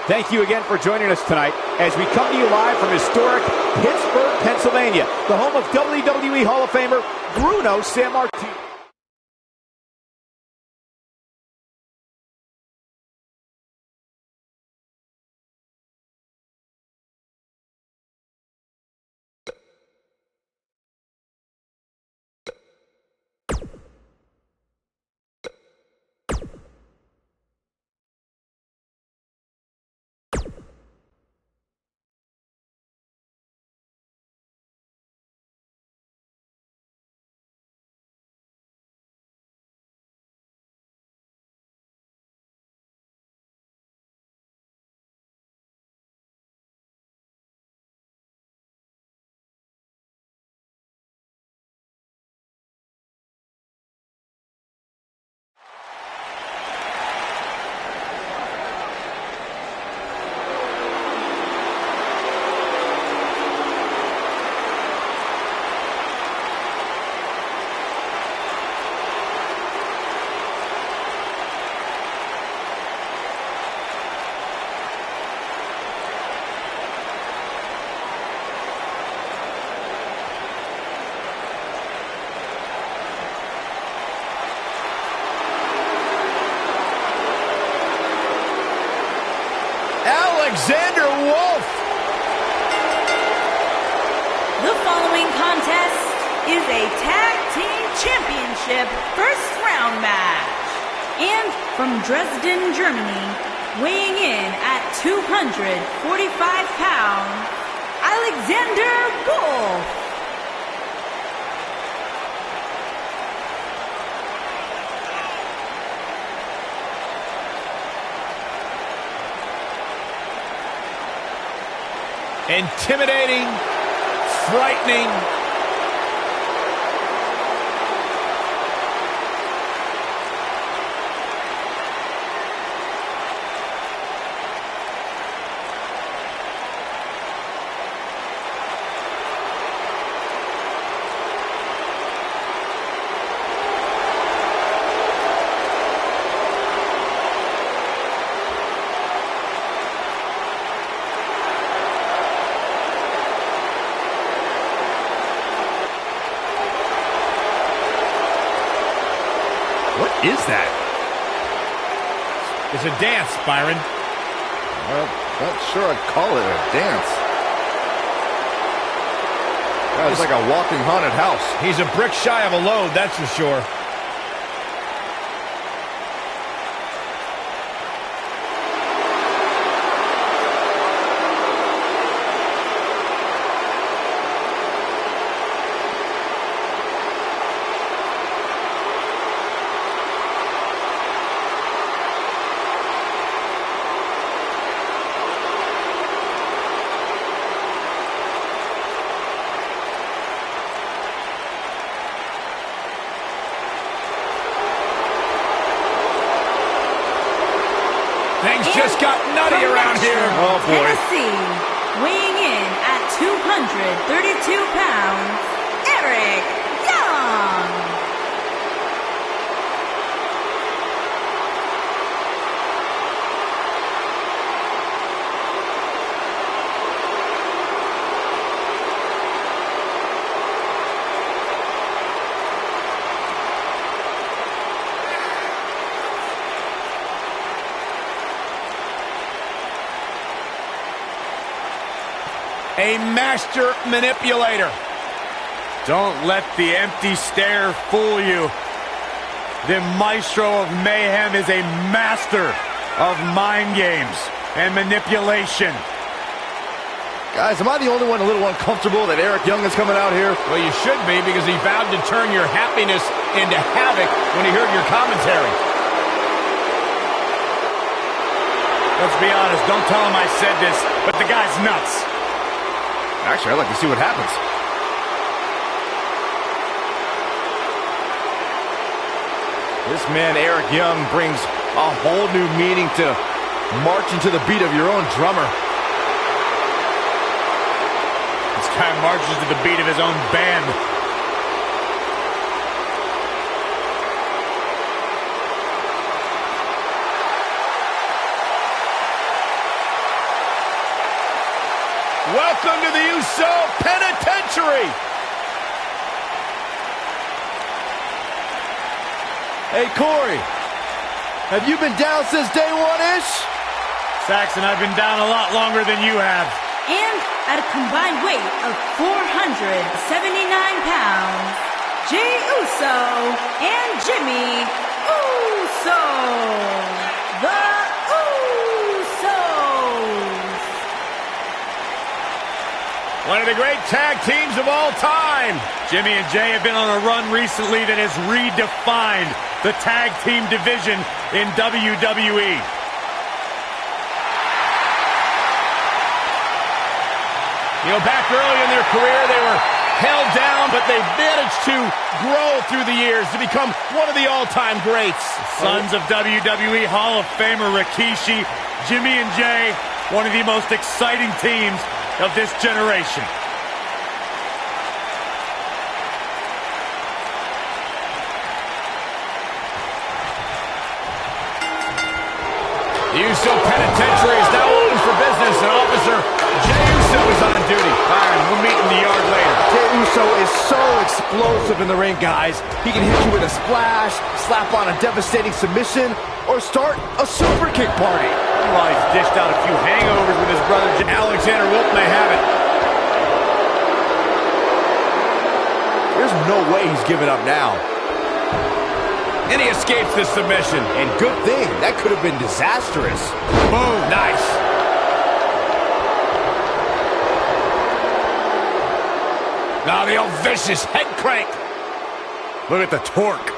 Thank you again for joining us tonight as we come to you live from historic Pittsburgh, Pennsylvania, the home of WWE Hall of Famer Bruno Sammartino. Alexander Wolf. The following contest is a tag team championship first round match. And from Dresden, Germany, weighing in at 245 pounds, Alexander Wolf. Intimidating, frightening. What is that? It's a dance, Byron. Well, not sure I'd call it a dance. It's like a walking haunted house. He's a brick shy of a load, that's for sure. Things just got nutty around here. Oh, boy. Tennessee, weighing in at 232 pounds, Eric Young. A master manipulator. Don't let the empty stare fool you. The Maestro of Mayhem is a master of mind games and manipulation. Guys, am I the only one a little uncomfortable that Eric Young is coming out here? Well, you should be, because he vowed to turn your happiness into havoc when he heard your commentary. Let's be honest, don't tell him I said this, but the guy's nuts. Actually, I'd like to see what happens. This man, Eric Young, brings a whole new meaning to marching to the beat of your own drummer. This guy marches to the beat of his own band. Welcome to the Uso Penitentiary. Hey, Corey, have you been down since day one-ish? Saxon, I've been down a lot longer than you have. And at a combined weight of 479 pounds, Jey Uso and Jimmy Uso. The Usos. One of the great tag teams of all time. Jimmy and Jey have been on a run recently that has redefined the tag team division in WWE. You know, back early in their career, they were held down, but they managed to grow through the years to become one of the all-time greats. Sons of WWE Hall of Famer Rikishi, Jimmy and Jey, one of the most exciting teams of this generation. The Uso Penitentiary is now open for business, and Officer Jey Uso is on duty. Byron, we'll meet in the yard later. Jey Uso is so explosive in the ring, guys. He can hit you with a splash, slap on a devastating submission, or start a super kick party. Well, he's dished out a few hangovers with his brother Alexander Wolf may have it. There's no way he's giving up now. And he escapes the submission. And good thing, that could have been disastrous. Boom, nice. Now the old vicious head crank. Look at the torque.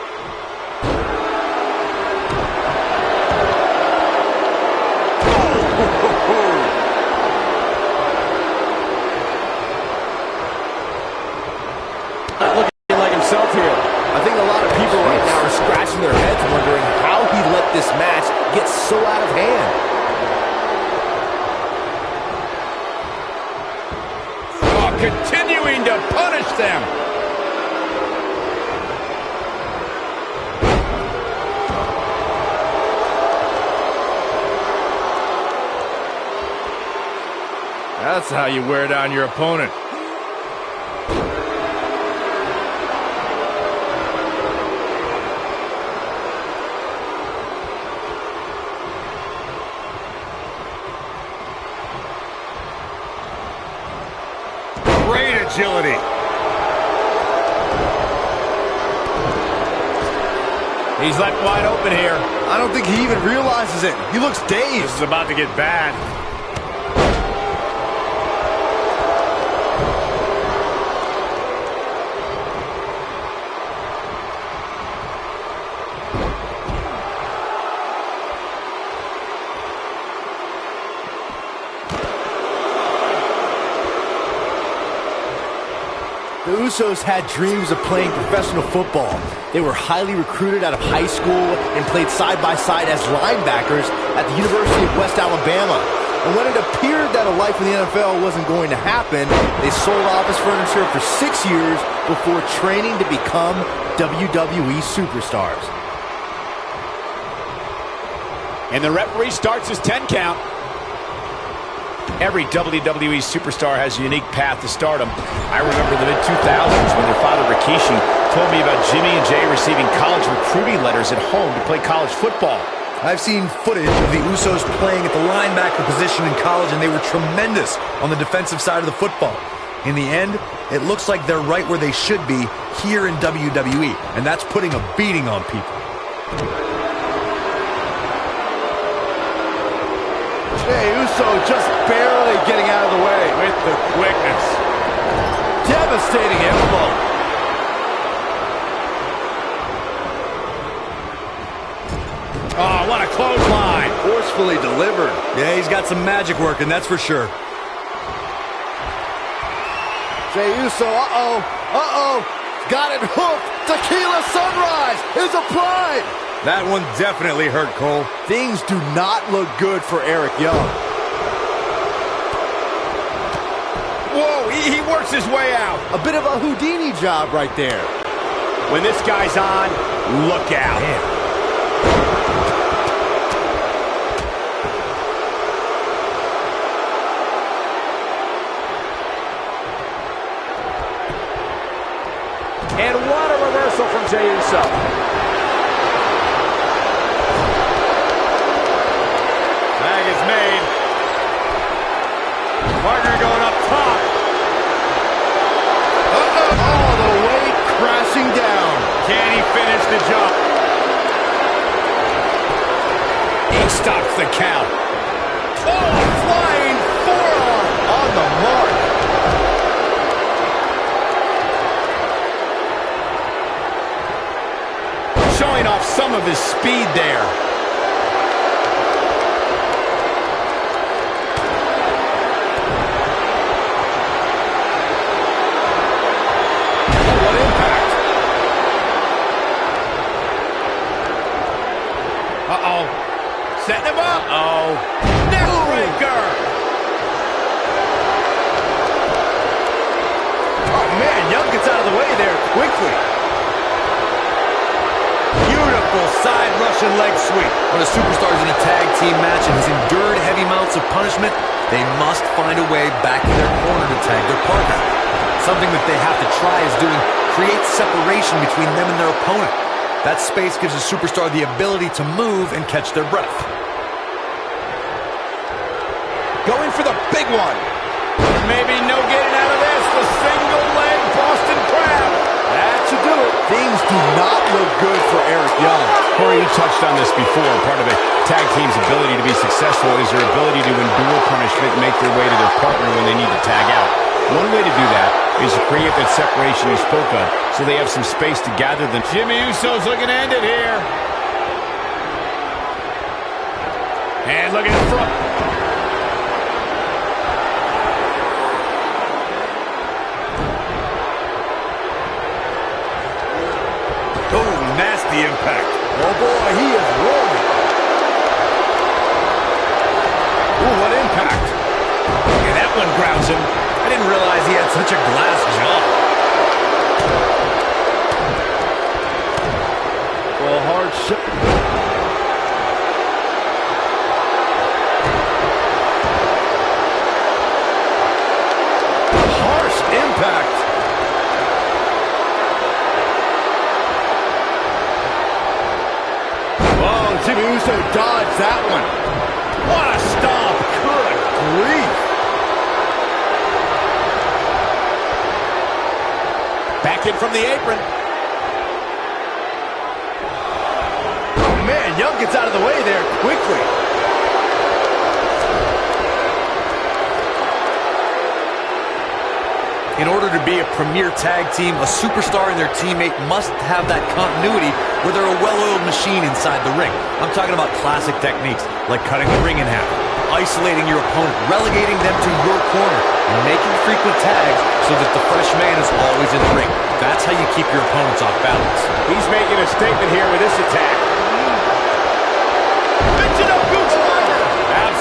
Not looking like himself here. I think a lot of people right now are scratching their heads wondering how he let this match get so out of hand. Oh, continuing to punish them. That's how you wear down your opponent. Great agility. He's left wide open here. I don't think he even realizes it. He looks dazed. This is about to get bad. The Usos had dreams of playing professional football. They were highly recruited out of high school and played side by side as linebackers at the University of West Alabama. And when it appeared that a life in the NFL wasn't going to happen, they sold office furniture for 6 years before training to become WWE superstars. And the referee starts his 10 count. Every WWE superstar has a unique path to stardom. I remember the mid-2000s when their father Rikishi told me about Jimmy and Jey receiving college recruiting letters at home to play college football. I've seen footage of the Usos playing at the linebacker position in college, and they were tremendous on the defensive side of the football. In the end, it looks like they're right where they should be here in WWE, and that's putting a beating on people. Jey Uso just barely getting out of the way. With the quickness. Devastating elbow. Oh, what a clothesline. Forcefully delivered. Yeah, he's got some magic working, that's for sure. Jey Uso, got it hooked. Tequila Sunrise is applied. That one definitely hurt, Cole. Things do not look good for Eric Young. Whoa, he works his way out. A bit of a Houdini job right there. When this guy's on, look out. Man. And what a reversal from Jey Uso. Tag is made. Partner going up top. All the way crashing down. Can he finish the job? He stops the count. Oh, flying forearm on the mark. Showing off some of his speed there. What impact. Uh-oh. Setting him up. Uh-oh. Neckbreaker. Oh, man, Young gets out of the way there quickly. Beautiful side Russian leg sweep. When a superstar is in a tag team match and has endured heavy amounts of punishment, they must find a way back to their corner to tag their partner. Something that they have to try is doing creates separation between them and their opponent. That space gives a superstar the ability to move and catch their breath. Going for the big one. Maybe no getting out of this. The single leg Boston Crab. That should do it. Things do not look good for Eric Young. Corey, you touched on this before. Part of a tag team's ability to be successful is their ability to endure punishment and make their way to their partner when they need to tag out. One way to do that is to create that separation you spoke of so they have some space to gather them. Jimmy Uso's looking to end it here. And look at the front. Nasty impact. Oh, boy, he is rolling. Ooh, what impact. Okay, that one grounds him. I didn't realize he had such a glass jaw. Well, hard shot. Harsh impact. Jimmy Uso dodged that one. What a stomp. Good grief. Back in from the apron. Oh, man, Young gets out of the way there quickly. In order to be a premier tag team, a superstar and their teammate must have that continuity where they're a well-oiled machine inside the ring. I'm talking about classic techniques like cutting the ring in half, isolating your opponent, relegating them to your corner, and making frequent tags so that the fresh man is always in the ring. That's how you keep your opponents off balance. He's making a statement here with this attack.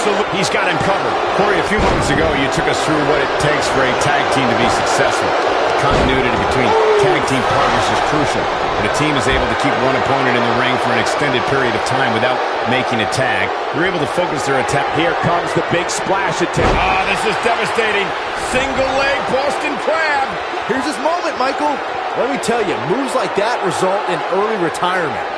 Absolutely. He's got him covered. Corey, a few moments ago, you took us through what it takes for a tag team to be successful. Continuity between tag team partners is crucial. When a team is able to keep one opponent in the ring for an extended period of time without making a tag, they're able to focus their attack. Here comes the big splash attempt. Ah, this is devastating. Single leg Boston Crab. Here's his moment, Michael. Let me tell you, moves like that result in early retirement.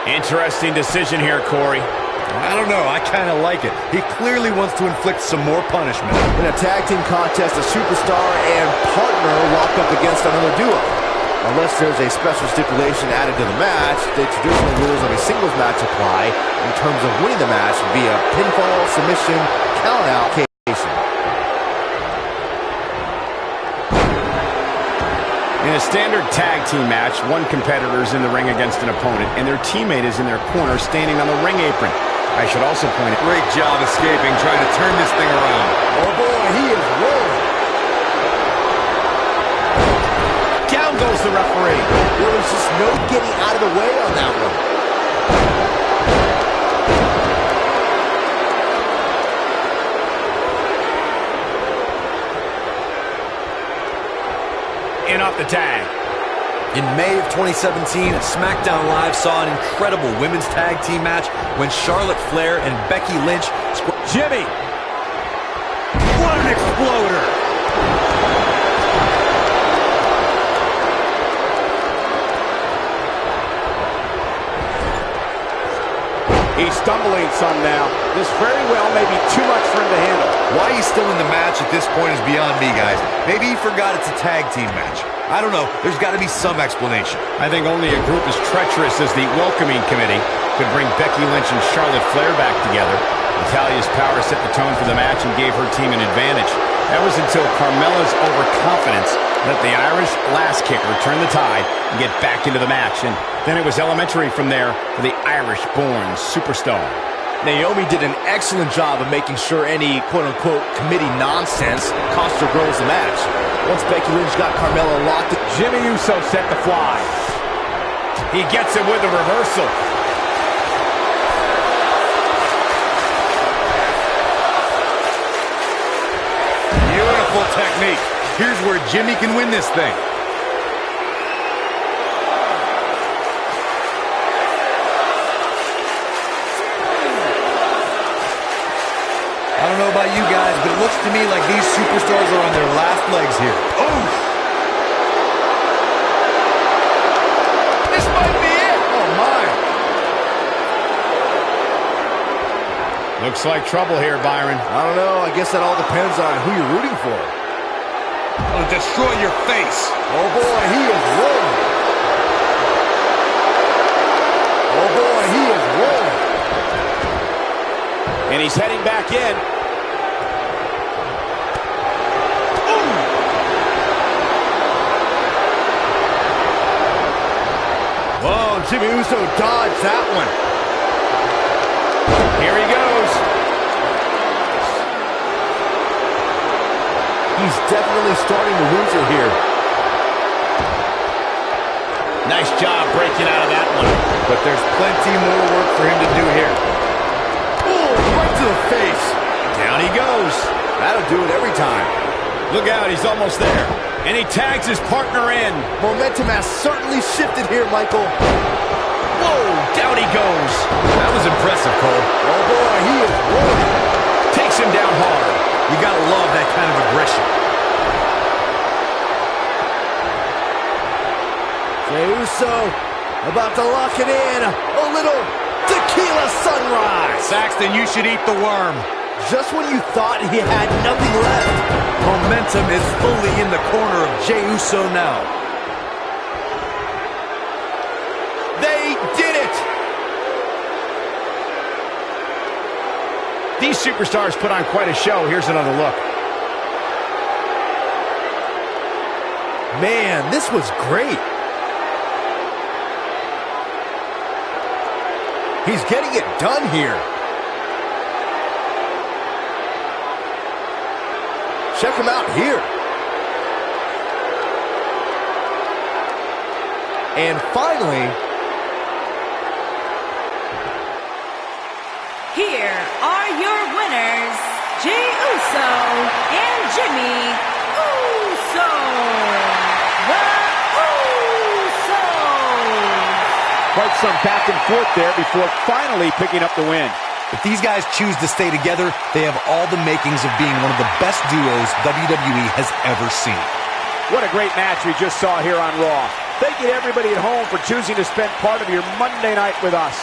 Interesting decision here, Corey. I don't know. I kind of like it. He clearly wants to inflict some more punishment. In a tag team contest, a superstar and partner lock up against another duo. Unless there's a special stipulation added to the match, the traditional rules of a singles match apply in terms of winning the match via pinfall, submission, countout. In In a standard tag team match, one competitor is in the ring against an opponent, and their teammate is in their corner standing on the ring apron. I should also point out... Great job escaping, trying to turn this thing around. Oh boy, he is rolling. Down goes the referee. There was just no getting out of the way on that one. In off the tag. In May of 2017, SmackDown Live saw an incredible women's tag team match when Charlotte Flair and Becky Lynch... Jimmy! What an exploder! He's stumbling some now. This very well may be too much for him to handle. Why he's still in the match at this point is beyond me, guys. Maybe he forgot it's a tag team match. I don't know. There's got to be some explanation. I think only a group as treacherous as the Welcoming Committee could bring Becky Lynch and Charlotte Flair back together. Natalia's power set the tone for the match and gave her team an advantage. That was until Carmella's overconfidence let the Irish lass kicker turn the tide and get back into the match. And then it was elementary from there for the Irish-born superstar. Naomi did an excellent job of making sure any quote-unquote committee nonsense cost her girls the match. Once Becky Lynch got Carmella locked, Jimmy Uso set the fly. He gets it with a reversal. Beautiful technique. Here's where Jimmy can win this thing. I don't know about you guys, but it looks to me like these superstars are on their last legs here. Oh! This might be it! Oh, my! Looks like trouble here, Byron. I don't know. I guess that all depends on who you're rooting for. I'll destroy your face. Oh, boy, he is rolling. Oh, boy, he is rolling. And he's heading back in. Whoa, Jimmy Uso dodged that one. Here he goes. He's definitely starting to lose it here. Nice job breaking out of that one. But there's plenty more work for him to do here. Oh, right to the face. Down he goes. That'll do it every time. Look out, he's almost there. And he tags his partner in. Momentum has certainly shifted here, Michael. Whoa, down he goes. That was impressive, Cole. Oh, boy, he is rolling. Takes him down hard. You gotta love that kind of aggression. Jey Uso about to lock it in. A little tequila sunrise. Saxton, you should eat the worm. Just when you thought he had nothing left. Momentum is fully in the corner of Jey Uso now. They did it. These superstars put on quite a show. Here's another look. Man, this was great. He's getting it done here. Check him out here. And finally, here are your winners, Jey Uso and Jimmy Uso. The Usos. Quite some back and forth there before finally picking up the win. If these guys choose to stay together, they have all the makings of being one of the best duos WWE has ever seen. What a great match we just saw here on Raw. Thank you to everybody at home for choosing to spend part of your Monday night with us.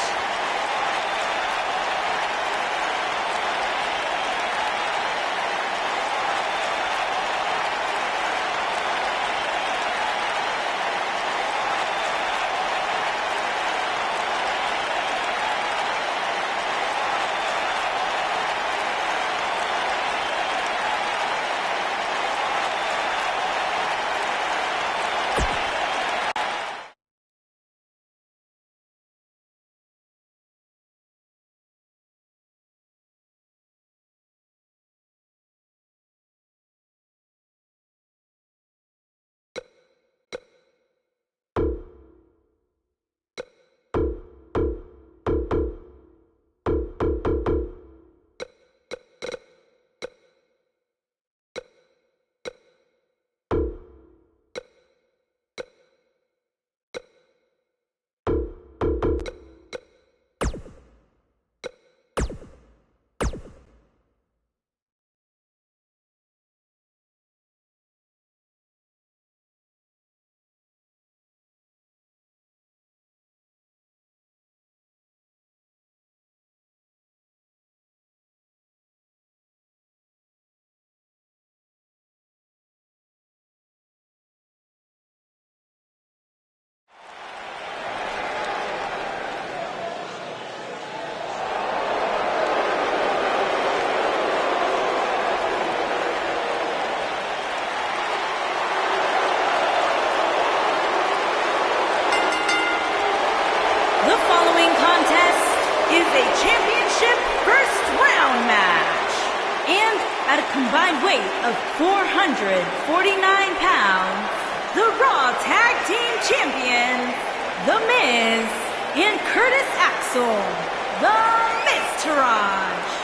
is a championship first round match. And at a combined weight of 449 pounds, the Raw Tag Team Champions, The Miz and Curtis Axel, The Miztourage.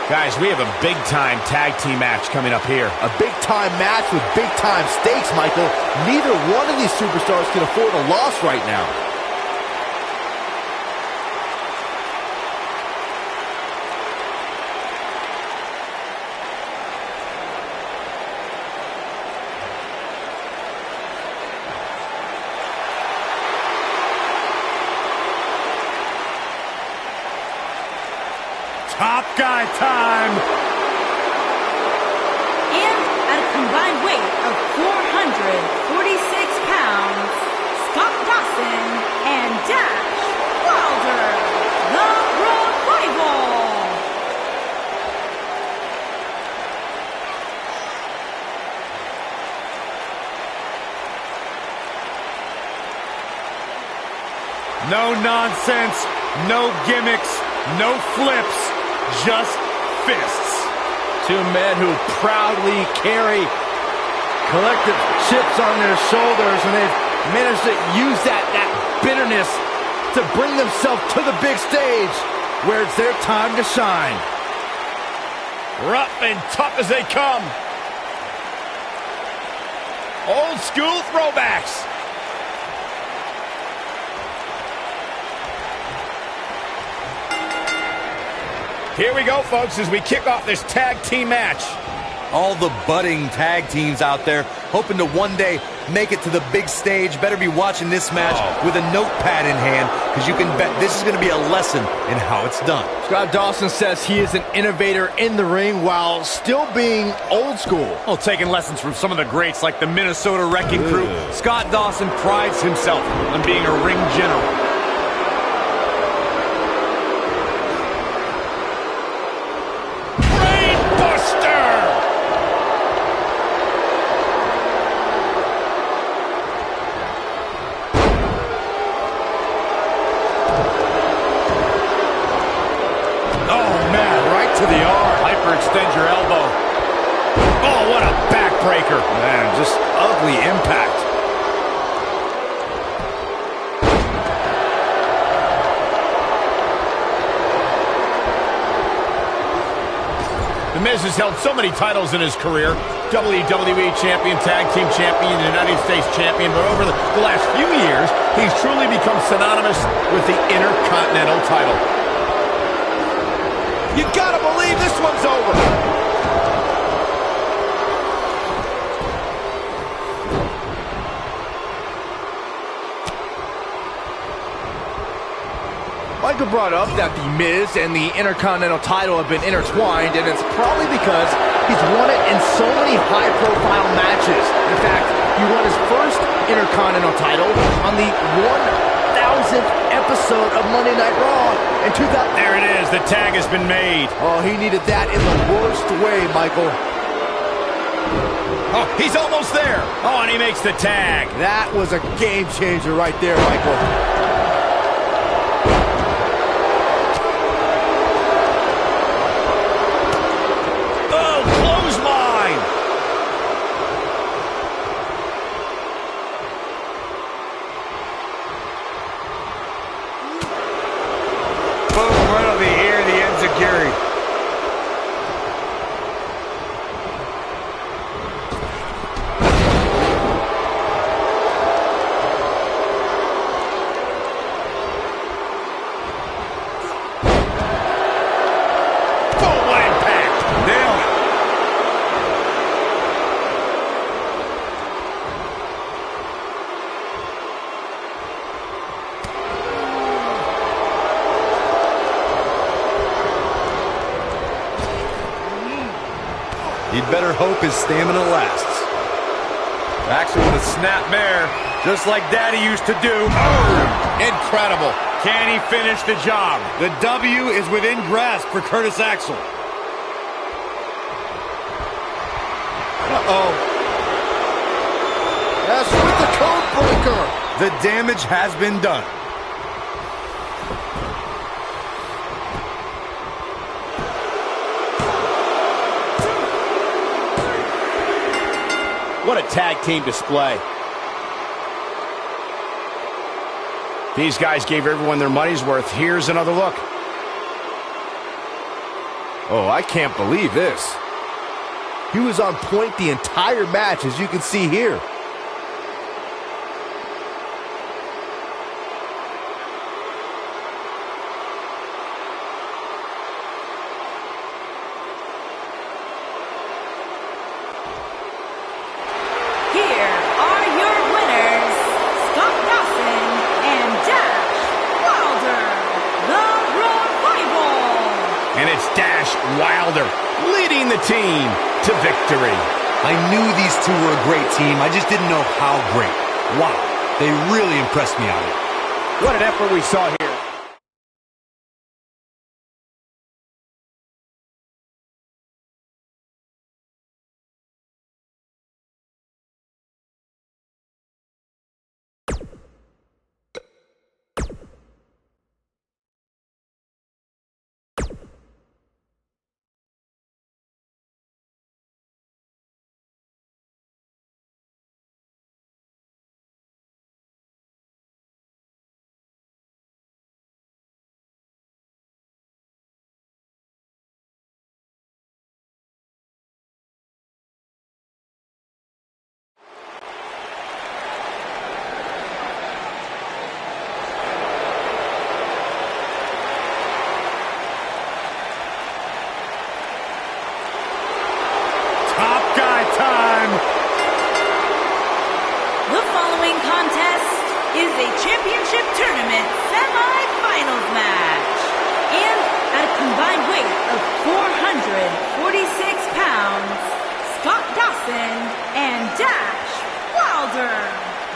Guys, we have a big-time tag team match coming up here. A big-time match with big-time stakes, Michael. Neither one of these superstars can afford a loss right now. Top guy time. And at a combined weight of 446 pounds, Scott Dawson and Dash Wilder, the Revival. No nonsense, no gimmicks, no flips. Just fists. Two men who proudly carry collective chips on their shoulders, and they've managed to use that bitterness to bring themselves to the big stage where it's their time to shine. Rough and tough as they come. Old school throwbacks. Here we go, folks, as we kick off this tag team match. All the budding tag teams out there hoping to one day make it to the big stage better be watching this match with a notepad in hand, because you can bet this is going to be a lesson in how it's done. Scott Dawson says he is an innovator in the ring while still being old school. Well, taking lessons from some of the greats like the Minnesota Wrecking Crew, Scott Dawson prides himself on being a ring general. Hyperextend your elbow. Oh, what a backbreaker. Man, just ugly impact. The Miz has held so many titles in his career. WWE Champion, Tag Team Champion, United States Champion. But over the last few years, he's truly become synonymous with the Intercontinental title. You gotta believe this one's over. Michael brought up that the Miz and the Intercontinental title have been intertwined, and it's probably because he's won it in so many high-profile matches. In fact, he won his first Intercontinental title on the 1000th episode of Monday Night Raw in 2000. There it is. The tag has been made. Oh, he needed that in the worst way, Michael. Oh, he's almost there. Oh, and he makes the tag. That was a game changer right there, Michael. He'd better hope his stamina lasts. Axel with a snap mare, just like Daddy used to do. Oh, incredible. Can he finish the job? The W is within grasp for Curtis Axel. Uh-oh. That's with the code breaker. The damage has been done. What a tag team display. These guys gave everyone their money's worth. Here's another look. Oh, I can't believe this. He was on point the entire match, as you can see here. Wilder leading the team to victory. I knew these two were a great team. I just didn't know how great. Wow, they really impressed me out here. What an effort we saw here. Is a championship tournament semi-finals match. And at a combined weight of 446 pounds, Scott Dawson and Dash Wilder,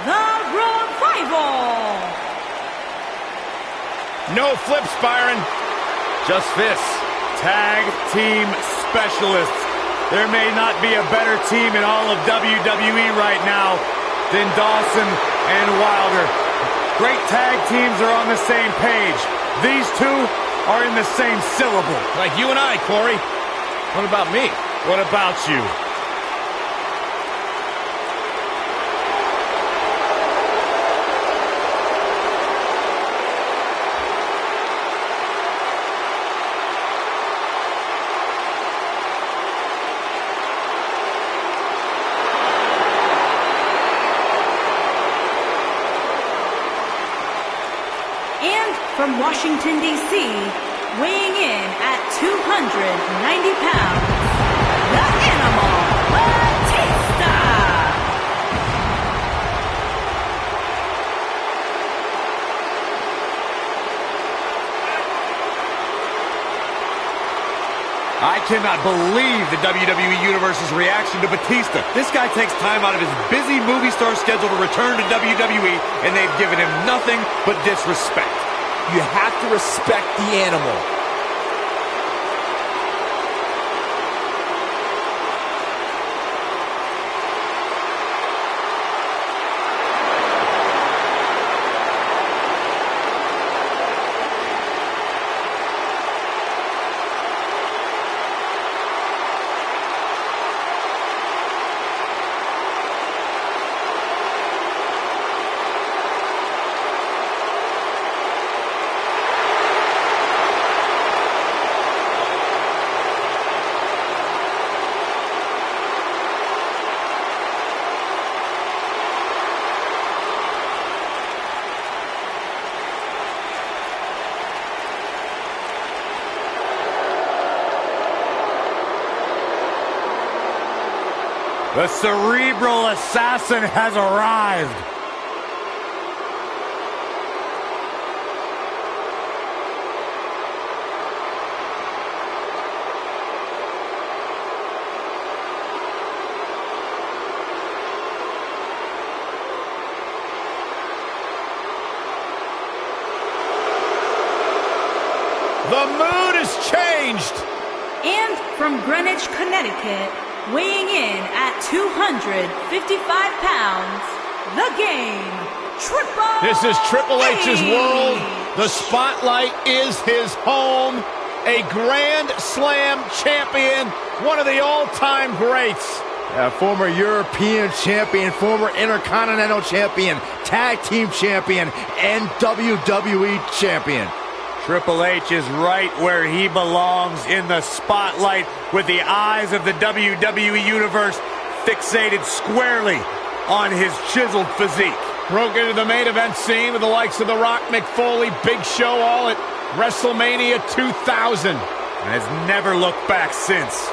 the Revival. No flips, Byron. Just fists. Tag team specialists. There may not be a better team in all of WWE right now than Dawson and Wilder. Great tag teams are on the same page. These two are in the same syllable. Like you and I, Corey. What about me? What about you? From Washington, D.C., weighing in at 290 pounds, the Animal, Batista! I cannot believe the WWE Universe's reaction to Batista. This guy takes time out of his busy movie star schedule to return to WWE, and they've given him nothing but disrespect. You have to respect the Animal. The cerebral assassin has arrived. The mood has changed. And from Greenwich, Connecticut, weighing in at 255 pounds, the Game, Triple This is Triple H's H. world. The spotlight is his home. A Grand Slam champion, one of the all-time greats. Former European champion, former Intercontinental champion, Tag Team champion, and WWE champion. Triple H is right where he belongs, in the spotlight, with the eyes of the WWE Universe fixated squarely on his chiseled physique. Broke into the main event scene with the likes of The Rock, Mick Foley, Big Show, all at WrestleMania 2000. And has never looked back since.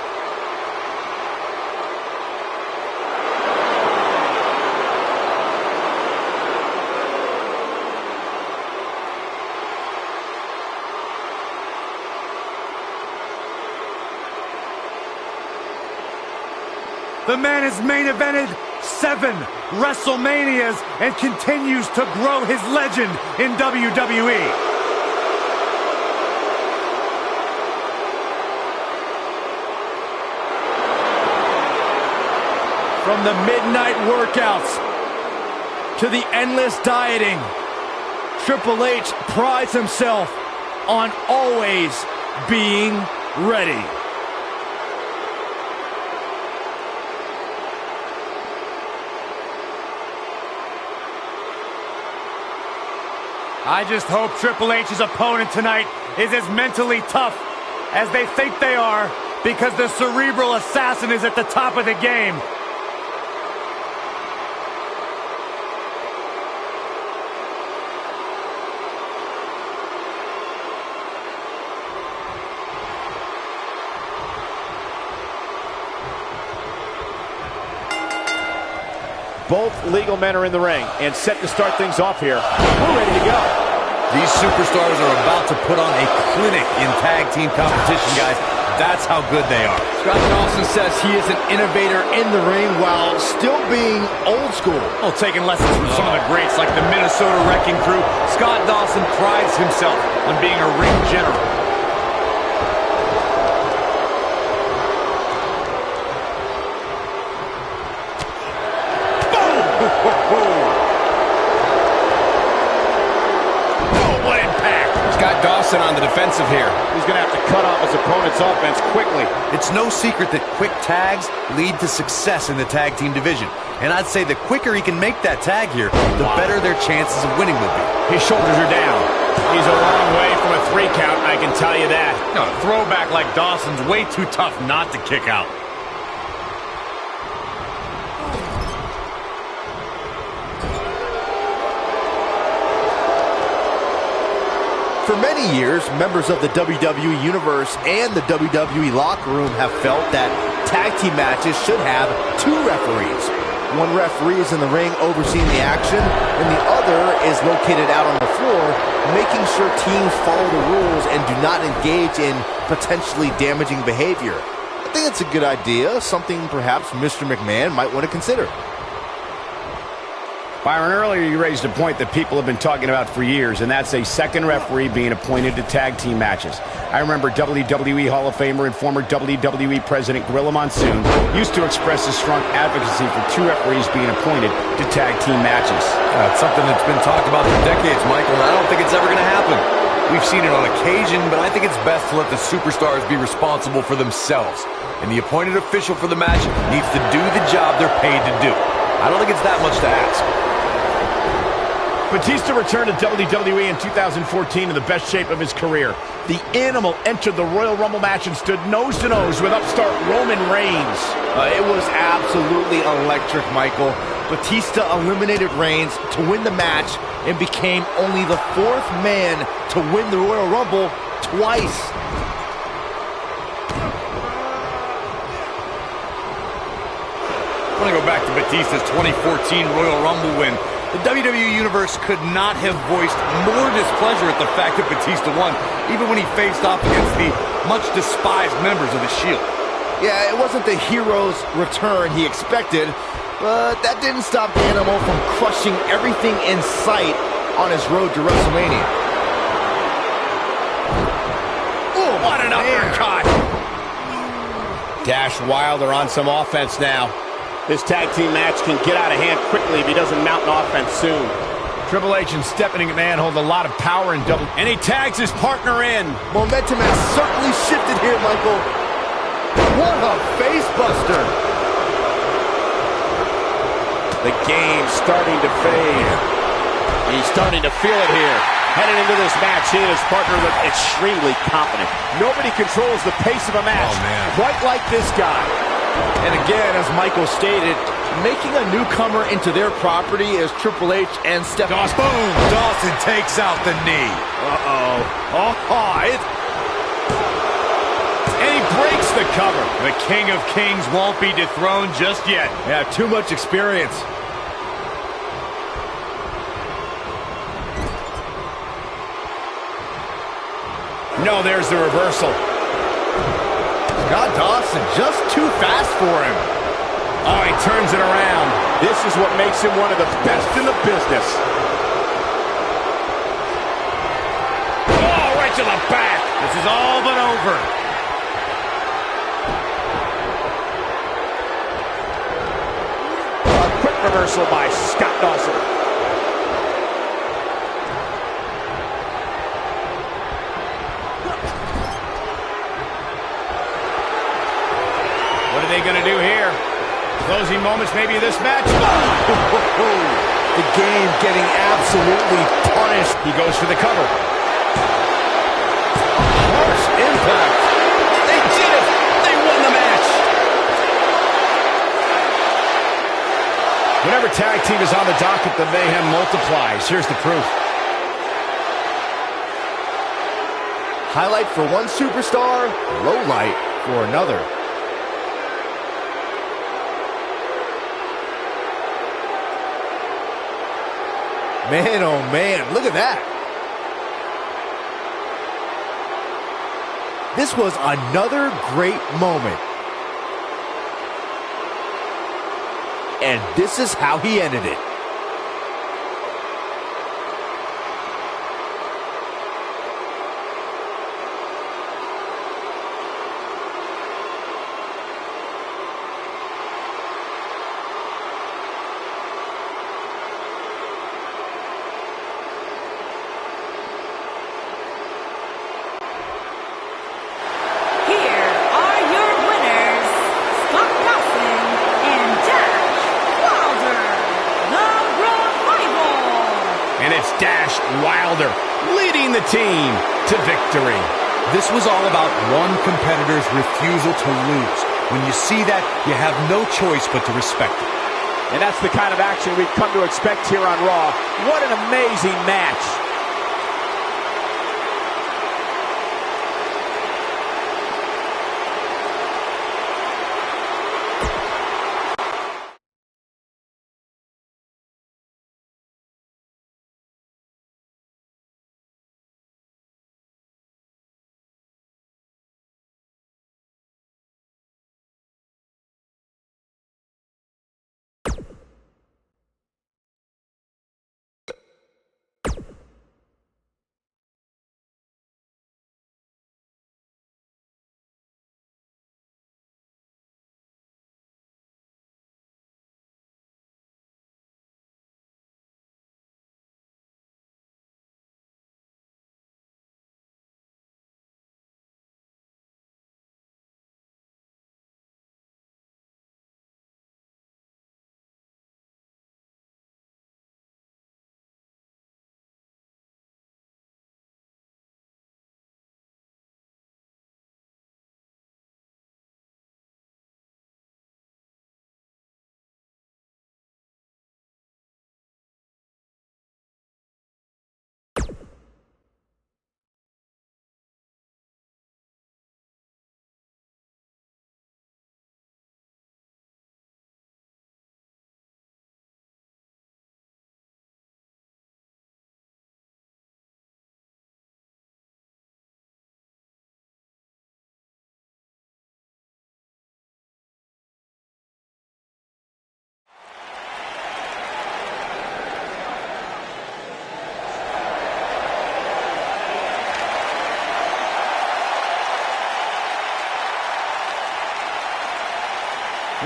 The man has main evented 7 WrestleManias and continues to grow his legend in WWE. From the midnight workouts to the endless dieting, Triple H prides himself on always being ready. I just hope Triple H's opponent tonight is as mentally tough as they think they are, because the cerebral assassin is at the top of the game. Both legal men are in the ring and set to start things off here. We're ready to go. These superstars are about to put on a clinic in tag team competition, guys. That's how good they are. Scott Dawson says he is an innovator in the ring while still being old school. Well, taking lessons from some of the greats like the Minnesota Wrecking Crew, Scott Dawson prides himself on being a ring general. Dawson on the defensive here. He's going to have to cut off his opponent's offense quickly. It's no secret that quick tags lead to success in the tag team division. And I'd say the quicker he can make that tag here, the better their chances of winning will be. His shoulders are down. He's a long way from a 3 count, I can tell you that. No, a throwback like Dawson's way too tough not to kick out. For many years, members of the WWE Universe and the WWE locker room have felt that tag team matches should have 2 referees. One referee is in the ring overseeing the action, and the other is located out on the floor, making sure teams follow the rules and do not engage in potentially damaging behavior. I think it's a good idea, something perhaps Mr. McMahon might want to consider. Byron, earlier you raised a point that people have been talking about for years, and that's a second referee being appointed to tag team matches. I remember WWE Hall of Famer and former WWE President Gorilla Monsoon used to express his strong advocacy for 2 referees being appointed to tag team matches. It's something that's been talked about for decades, Michael, and I don't think it's ever going to happen. We've seen it on occasion, but I think it's best to let the superstars be responsible for themselves. And the appointed official for the match needs to do the job they're paid to do. I don't think it's that much to ask. Batista returned to WWE in 2014 in the best shape of his career. The Animal entered the Royal Rumble match and stood nose-to-nose with upstart Roman Reigns. It was absolutely electric, Michael. Batista eliminated Reigns to win the match and became only the 4th man to win the Royal Rumble twice. I want to go back to Batista's 2014 Royal Rumble win. The WWE Universe could not have voiced more displeasure at the fact that Batista won, even when he faced off against the much-despised members of the Shield. Yeah, it wasn't the hero's return he expected, but that didn't stop the Animal from crushing everything in sight on his road to WrestleMania. uppercut. Dash Wilder on some offense now. This tag team match can get out of hand quickly if he doesn't mount an offense soon. Triple H and Stephanie McMahon hold a lot of power in double. And he tags his partner in. Momentum has certainly shifted here, Michael. What a face buster. The game's starting to fade. He's starting to feel it here. Heading into this match, he and his partner look extremely confident. Nobody controls the pace of a match quite like this guy. And again, as Michael stated, making a newcomer into their property is Triple H and Stephanie. Dawson, boom! Dawson takes out the knee. And he breaks the cover. The King of Kings won't be dethroned just yet. Yeah, too much experience. No, there's the reversal. Scott Dawson just too fast for him. Oh, he turns it around. This is what makes him one of the best in the business. Oh, right to the back. This is all but over. A quick reversal by Scott Dawson. What are they going to do here? Closing moments maybe of this match. The game getting absolutely punished. He goes for the cover. Harsh impact. They did it! They won the match! Whenever tag team is on the docket, the mayhem multiplies. Here's the proof. Highlight for one superstar, low light for another. Man, oh man, look at that. This was another great moment. And this is how he ended it. Dash Wilder leading the team to victory. This was all about one competitor's refusal to lose. When you see that, you have no choice but to respect it. And that's the kind of action we've come to expect here on Raw. What an amazing match.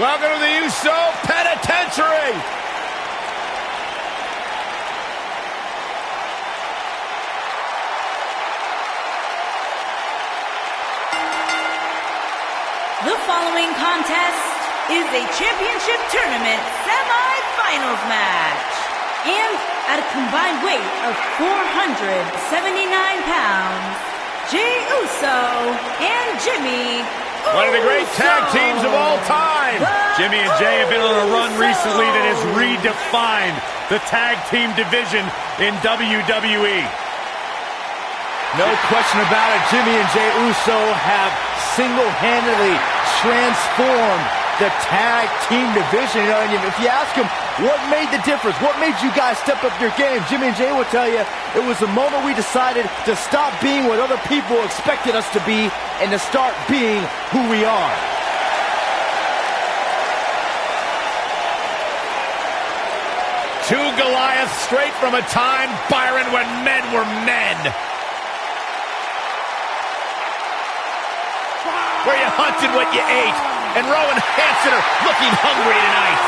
Welcome to the Uso Penitentiary. The following contest is a championship tournament semi-finals match. And at a combined weight of 479 pounds, Jey Uso and Jimmy Uso. One of the great tag teams of all time. Jimmy and Jey have been on a run recently that has redefined the tag team division in WWE. No question about it, Jimmy and Jey Uso have single-handedly transformed the tag team division. You know, and if you ask them what made the difference, what made you guys step up your game, Jimmy and Jey will tell you it was the moment we decided to stop being what other people expected us to be and to start being who we are. Two Goliaths straight from a time, Byron, when men were men. Where you hunted what you ate. And Rowan Hansen are looking hungry tonight.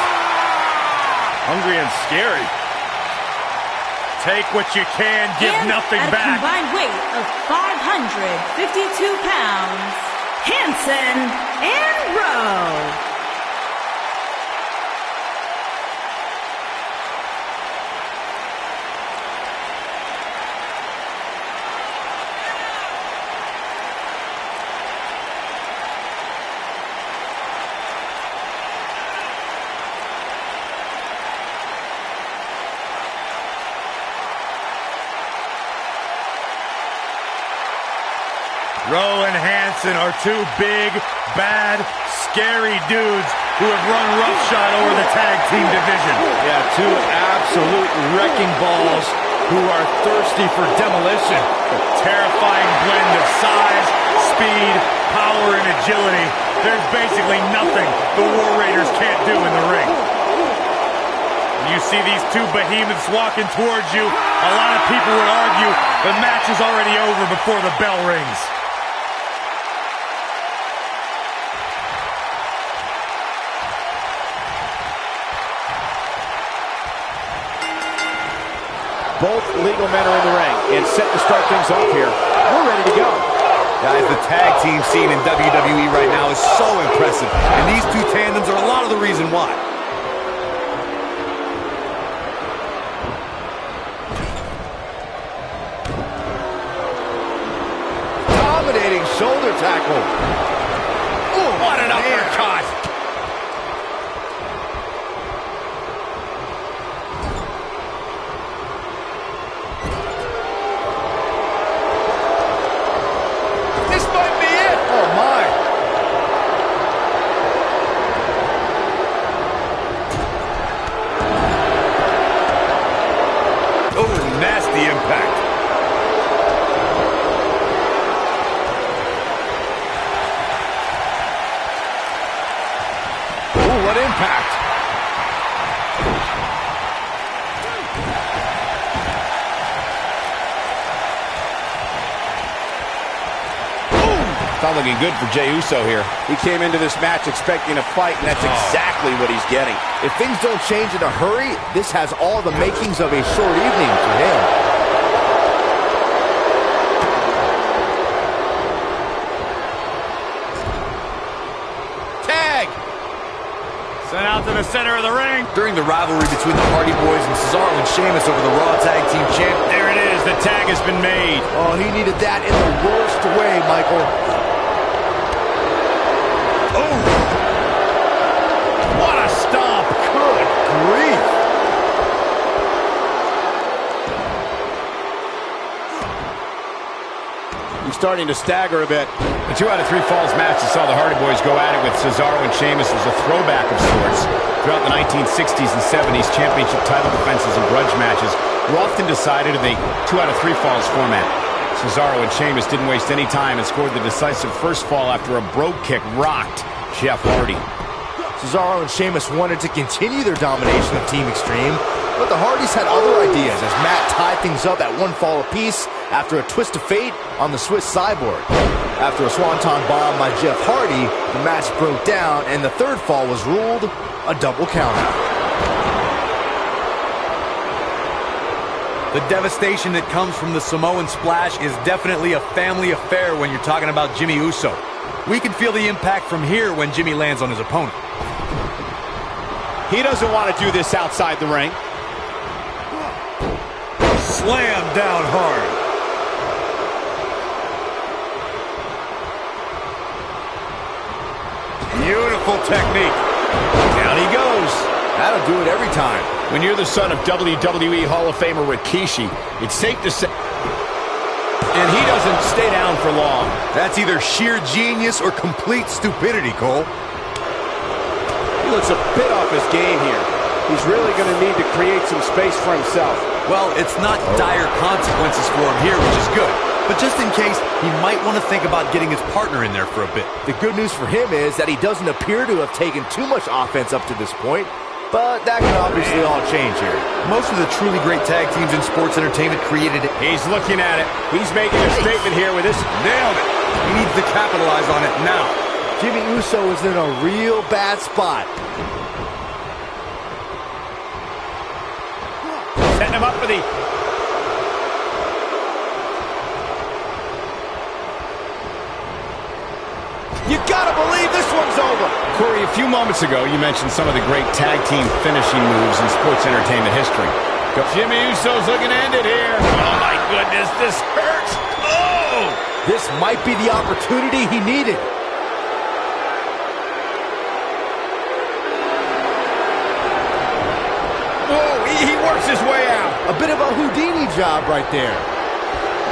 Hungry and scary. Take what you can, give nothing back. At a combined weight of 552 pounds, Hansen and Rowe. Rowe and Hansen are two big, bad, scary dudes who have run roughshod over the tag team division. Yeah, two absolute wrecking balls who are thirsty for demolition. A terrifying blend of size, speed, power, and agility. There's basically nothing the War Raiders can't do in the ring. When you see these two behemoths walking towards you, a lot of people would argue the match is already over before the bell rings. Both legal men are in the ring and set to start things off here. We're ready to go. Guys, the tag team scene in WWE right now is so impressive. And these two tandems are a lot of the reason why. Dominating shoulder tackle. Ooh, what an uppercut. Nasty impact. Ooh, what impact. Ooh, not looking good for Jey Uso here. He came into this match expecting a fight, and that's exactly what he's getting. If things don't change in a hurry, this has all the makings of a short evening for him. Sent out to the center of the ring. During the rivalry between the Hardy Boys and Cesaro and Sheamus over the Raw Tag Team Champ. There it is. The tag has been made. Oh, he needed that in the worst way, Michael. Oh! What a stomp. Good grief. He's starting to stagger a bit. The 2 out of 3 falls match that saw the Hardy Boys go at it with Cesaro and Sheamus was a throwback of sorts. Throughout the 1960s and 70s, championship title defenses and grudge matches were often decided in the 2 out of 3 falls format. Cesaro and Sheamus didn't waste any time and scored the decisive first fall after a brogue kick rocked Jeff Hardy. Cesaro and Sheamus wanted to continue their domination of Team Extreme, but the Hardys had other ideas as Matt tied things up at 1 fall apiece after a twist of fate on the Swiss Cyborg. After a swanton bomb by Jeff Hardy, the match broke down and the third fall was ruled a double countout. The devastation that comes from the Samoan splash is definitely a family affair when you're talking about Jimmy Uso. We can feel the impact from here when Jimmy lands on his opponent. He doesn't want to do this outside the ring. Slam down hard. Beautiful technique. Down he goes. That'll do it every time. When you're the son of WWE Hall of Famer Rikishi, it's safe to say... And he doesn't stay down for long. That's either sheer genius or complete stupidity, Cole. He looks a bit off his game here. He's really going to need to create some space for himself. Well, it's not dire consequences for him here, which is good. But just in case, he might want to think about getting his partner in there for a bit. The good news for him is that he doesn't appear to have taken too much offense up to this point, but that can obviously all change here. Most of the truly great tag teams in sports entertainment created it. He's looking at it. He's making a statement here with this. Nailed it. He needs to capitalize on it now. Jimmy Uso is in a real bad spot. Setting him up for the... You gotta believe this one's over. Corey, a few moments ago, you mentioned some of the great tag team finishing moves in sports entertainment history. Jimmy Uso's looking to end it here. Oh, my goodness, this hurts. Oh! This might be the opportunity he needed. Oh, he works his way out. A bit of a Houdini job right there.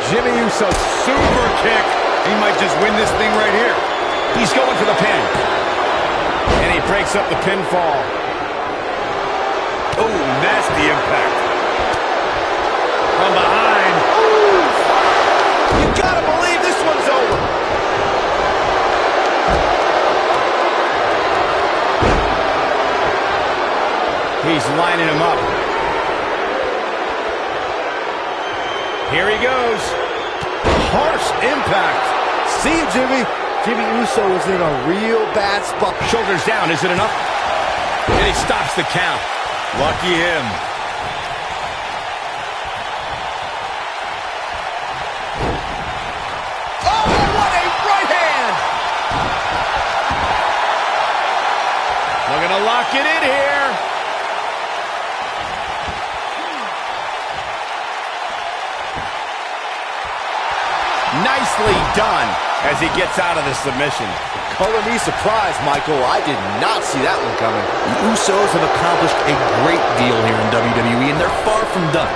Jimmy Uso, super kick. He might just win this thing right here. He's going for the pin. And he breaks up the pinfall. Oh, nasty impact. From behind. You gotta believe this one's over. He's lining him up. Here he goes. Harsh impact. See you, Jimmy. Jimmy Uso is in a real bad spot. Shoulders down, is it enough? And he stops the count. Lucky him. Oh, what a right hand! Looking to lock it in here. Nicely done as he gets out of the submission. Color me surprised, Michael. I did not see that one coming. The Usos have accomplished a great deal here in WWE, and they're far from done.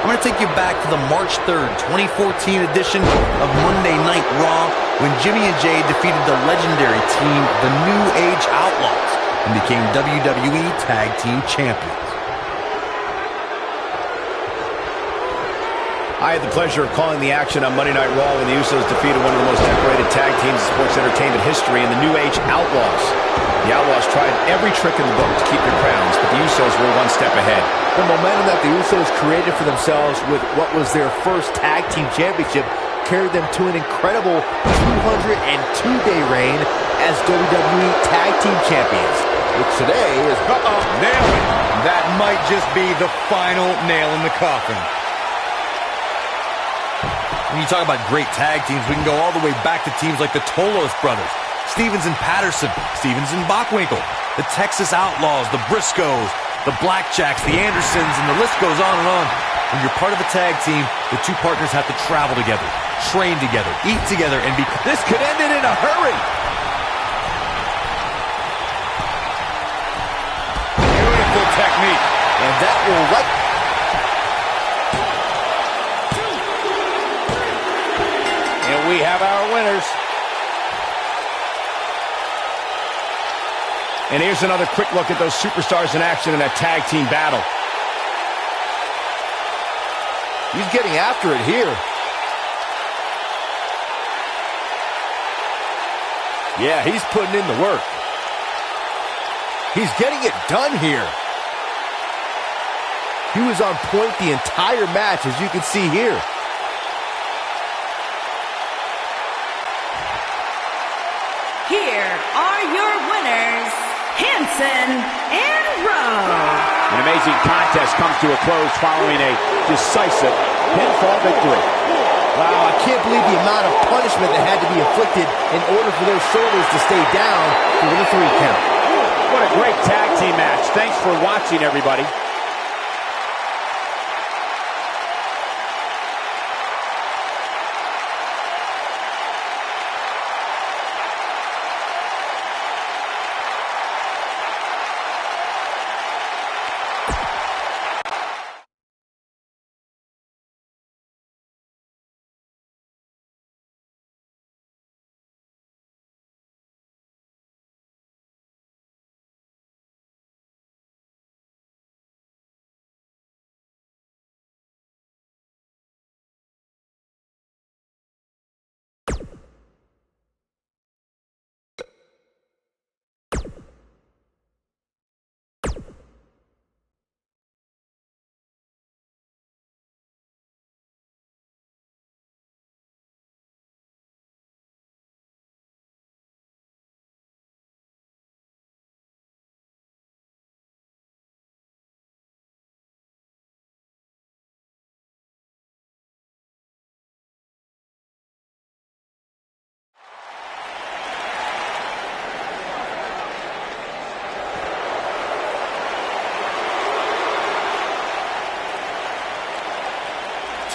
I'm going to take you back to the March 3rd, 2014 edition of Monday Night Raw when Jimmy and Jay defeated the legendary team, the New Age Outlaws, and became WWE Tag Team Champions. I had the pleasure of calling the action on Monday Night Raw when the Usos defeated one of the most decorated tag teams in sports entertainment history in the New Age Outlaws. The Outlaws tried every trick in the book to keep their crowns, but the Usos were one step ahead. The momentum that the Usos created for themselves with what was their first tag team championship carried them to an incredible 202-day reign as WWE Tag Team Champions, which today is... Nailed it! That might just be the final nail in the coffin. When you talk about great tag teams, we can go all the way back to teams like the Tolos brothers, Stevens and Patterson, Stevens and Bockwinkel, the Texas Outlaws, the Briscoes, the Blackjacks, the Andersons, and the list goes on and on. When you're part of a tag team, the two partners have to travel together, train together, eat together, and be... This could end it in a hurry. Beautiful technique. And that will right... And we have our winners. And here's another quick look at those superstars in action in a tag team battle. He's getting after it here. Yeah, he's putting in the work. He's getting it done here. He was on point the entire match, as you can see here. here are your winners, Hanson and Rowe. An amazing contest comes to a close following a decisive pinfall victory. Wow, I can't believe the amount of punishment that had to be inflicted in order for those shoulders to stay down for the 3 count. What a great tag team match. Thanks for watching, everybody.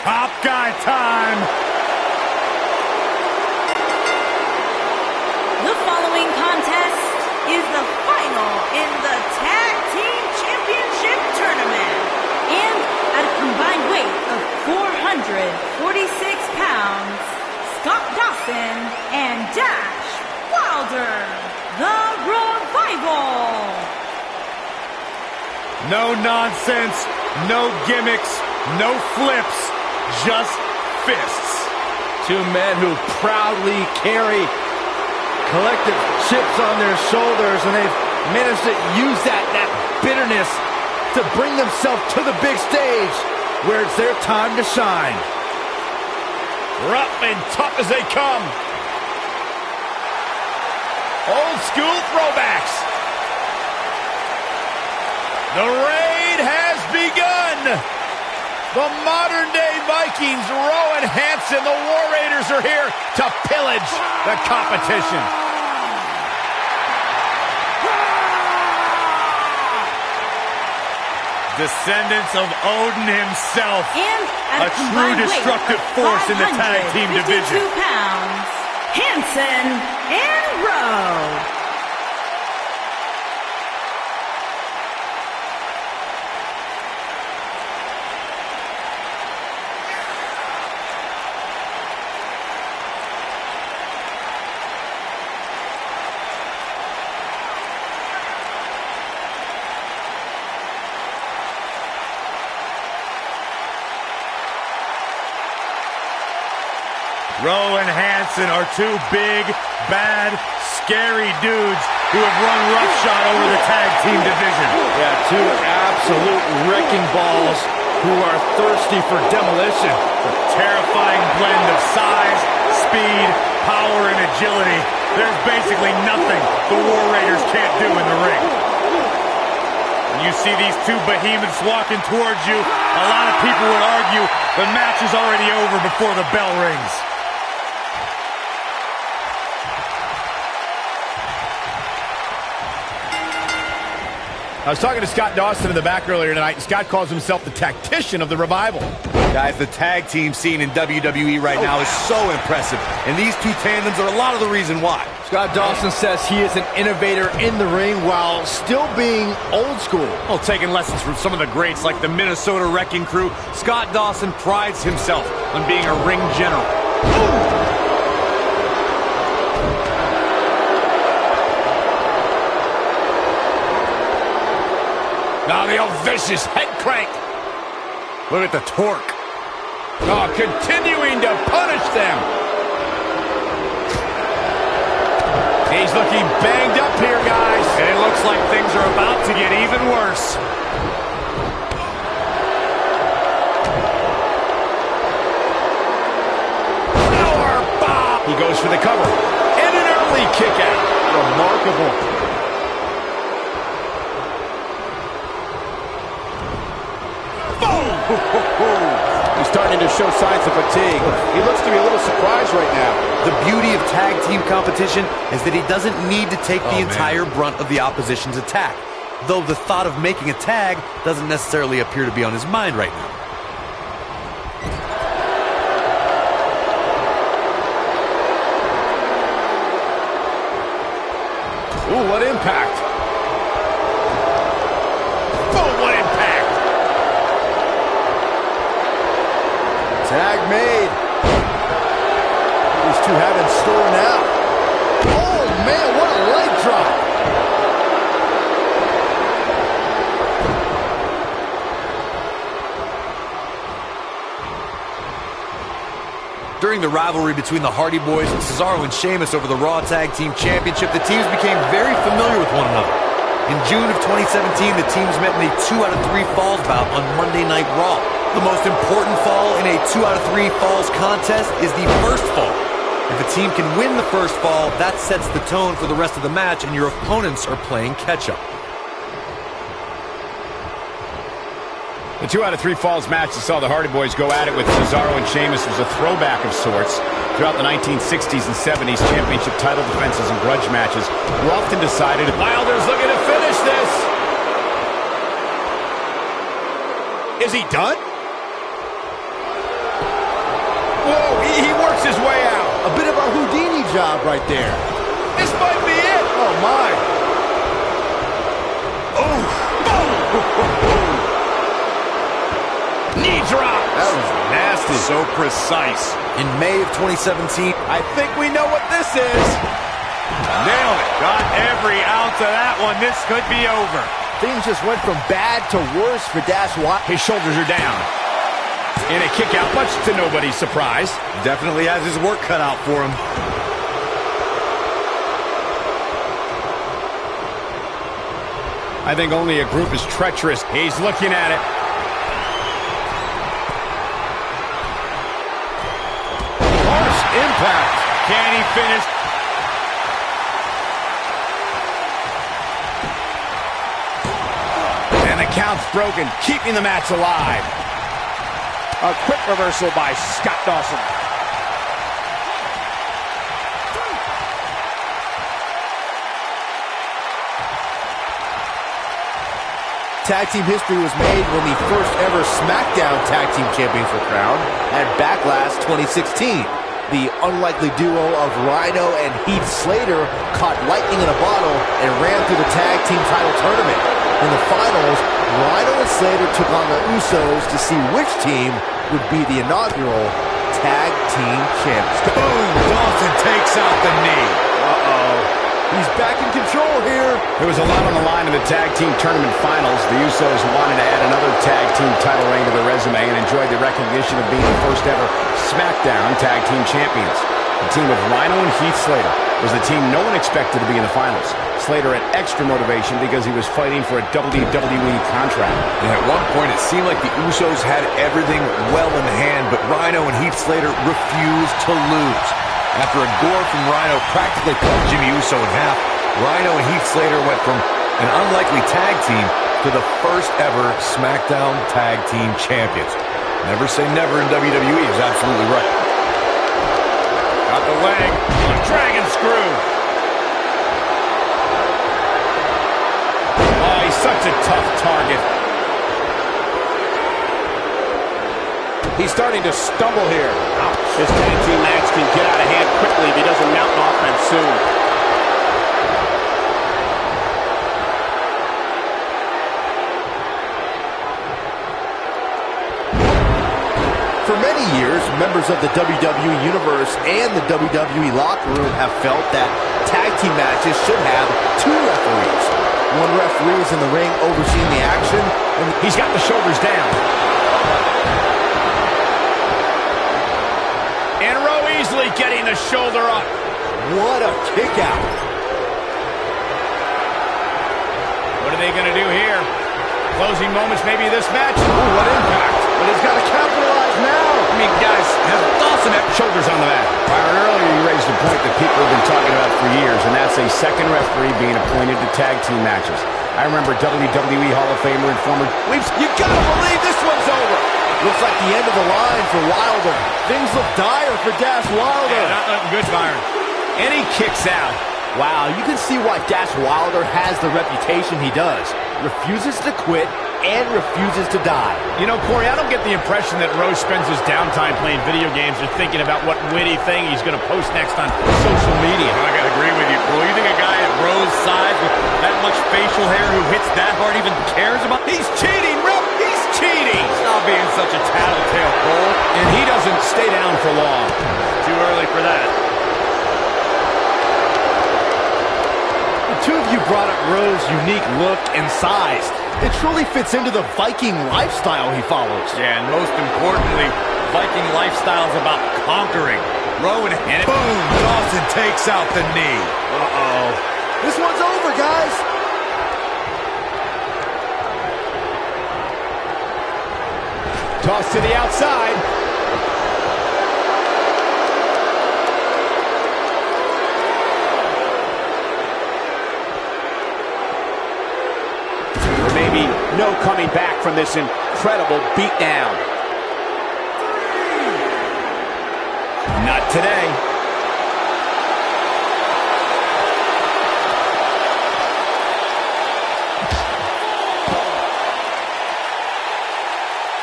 Top guy time. The following contest is the final in the Tag Team Championship Tournament. And at a combined weight of 446 pounds, Scott Dawson and Dash Wilder, the Revival. No nonsense, no gimmicks, no flips. Just fists. 2 men who proudly carry collective chips on their shoulders, and they've managed to use that bitterness to bring themselves to the big stage where it's their time to shine. Rough and tough as they come. Old school throwbacks. The raid has begun. The modern-day Vikings, Rowe and Hanson, the War Raiders are here to pillage the competition. Descendants of Odin himself. And A at true destructive force in the tag team division. 552 pounds, Hanson and Rowe. Rowe and Hanson are 2 big, bad, scary dudes who have run roughshod over the tag team division. Yeah, 2 absolute wrecking balls who are thirsty for demolition. A terrifying blend of size, speed, power, and agility. There's basically nothing the War Raiders can't do in the ring. When you see these 2 behemoths walking towards you, a lot of people would argue the match is already over before the bell rings. I was talking to Scott Dawson in the back earlier tonight, and Scott calls himself the tactician of the Revival. Guys, the tag team scene in WWE right now is so impressive, and these 2 tandems are a lot of the reason why. Scott Dawson says he is an innovator in the ring while still being old school. Well, taking lessons from some of the greats like the Minnesota Wrecking Crew, Scott Dawson prides himself on being a ring general. Ooh. Now the old vicious head crank. Look at the torque. Oh, continuing to punish them. He's looking banged up here, guys. And it looks like things are about to get even worse. Power bomb. He goes for the cover. And an belly kick out. Remarkable. He's starting to show signs of fatigue. He looks to be a little surprised right now. The beauty of tag team competition is that he doesn't need to take the entire brunt of the opposition's attack, though the thought of making a tag doesn't necessarily appear to be on his mind right now. Ooh, what impact. Boom, what impact. Tag made. These two have in store now. Oh, man, what a leg drop. During the rivalry between the Hardy Boys and Cesaro and Sheamus over the Raw Tag Team Championship, the teams became very familiar with one another. In June of 2017, the teams met in a 2 out of 3 falls bout on Monday Night Raw. The most important fall in a 2 out of 3 falls contest is the first fall. If a team can win the first fall, that sets the tone for the rest of the match, and your opponents are playing catch-up. The 2 out of 3 falls match that saw the Hardy Boys go at it with Cesaro and Sheamus was a throwback of sorts. Throughout the 1960s and 70s, championship title defenses and grudge matches were often decided. Wilder's looking to finish this. Is he done? Whoa, he works his way out. A bit of a Houdini job right there. This might be it. Oh, my. Oh, boom. Knee drop. That was nasty. So precise. In May of 2017, I think we know what this is. Nailed it. Got every ounce of that one. This could be over. Things just went from bad to worse for Dash Watt. His shoulders are down. And a kick out, much to nobody's surprise. definitely has his work cut out for him. I think only a group is treacherous. He's looking at it. Harsh impact. Can he finish? And the count's broken, keeping the match alive. A quick reversal by Scott Dawson. Tag team history was made when the first ever SmackDown Tag Team Champions were crowned at Backlash 2016. The unlikely duo of Rhino and Heath Slater caught lightning in a bottle and ran through the tag team title tournament. In the finals, Rhino and Slater took on the Usos to see which team would be the inaugural Tag Team Champs. Boom! Dawson takes out the knee. He's back in control here. There was a lot on the line in the tag team tournament finals. The Usos wanted to add another tag team title reign to their resume and enjoyed the recognition of being the first ever SmackDown Tag Team Champions. The team of Rhino and Heath Slater was the team no one expected to be in the finals. Slater had extra motivation because he was fighting for a WWE contract. And at one point, it seemed like the Usos had everything well in hand, but Rhino and Heath Slater refused to lose. After a gore from Rhino practically cut Jimmy Uso in half, Rhino and Heath Slater went from an unlikely tag team to the first ever SmackDown Tag Team Champions. Never say never in WWE is absolutely right. Got the leg. Dragon screw. Oh, he's such a tough target. He's starting to stumble here. This tag team match can get out of hand quickly if he doesn't mount an offense soon. For many years, members of the WWE Universe and the WWE locker room have felt that tag team matches should have two referees. One referee is in the ring overseeing the action, and He's got the shoulders down. And Rowe easily getting the shoulder up. what a kick out. What are they going to do here? Closing moments maybe of this match. Ooh, what impact. But he's got to capitalize now. I mean, guys, has Dawson had shoulders on the mat. Byron, earlier you raised a point that people have been talking about for years. wants a second referee being appointed to tag team matches. I remember WWE Hall of Famer and former... You gotta believe this one's over. Looks like the end of the line for Wilder. Things look dire for Dash Wilder. Yeah, not looking good, Byron. And he kicks out. Wow, you can see why Dash Wilder has the reputation he does. Refuses to quit and refuses to die. You know, Corey, I don't get the impression that Rose spends his downtime playing video games or thinking about what witty thing he's going to post next on social media. I gotta agree with you, Cole. You think a guy at Rose's size with that much facial hair who hits that hard even cares about... He's cheating, Rep! He's cheating! Stop being such a tattletale, Cole. And he doesn't stay down for long. Too early for that. The two of you brought up Rose's unique look and size. It truly fits into the Viking lifestyle he follows. Yeah, and most importantly, Viking lifestyle is about conquering. Rowan and boom! Dawson takes out the knee. Uh-oh. This one's over, guys. Toss to the outside. Maybe no coming back from this incredible beatdown. Not today.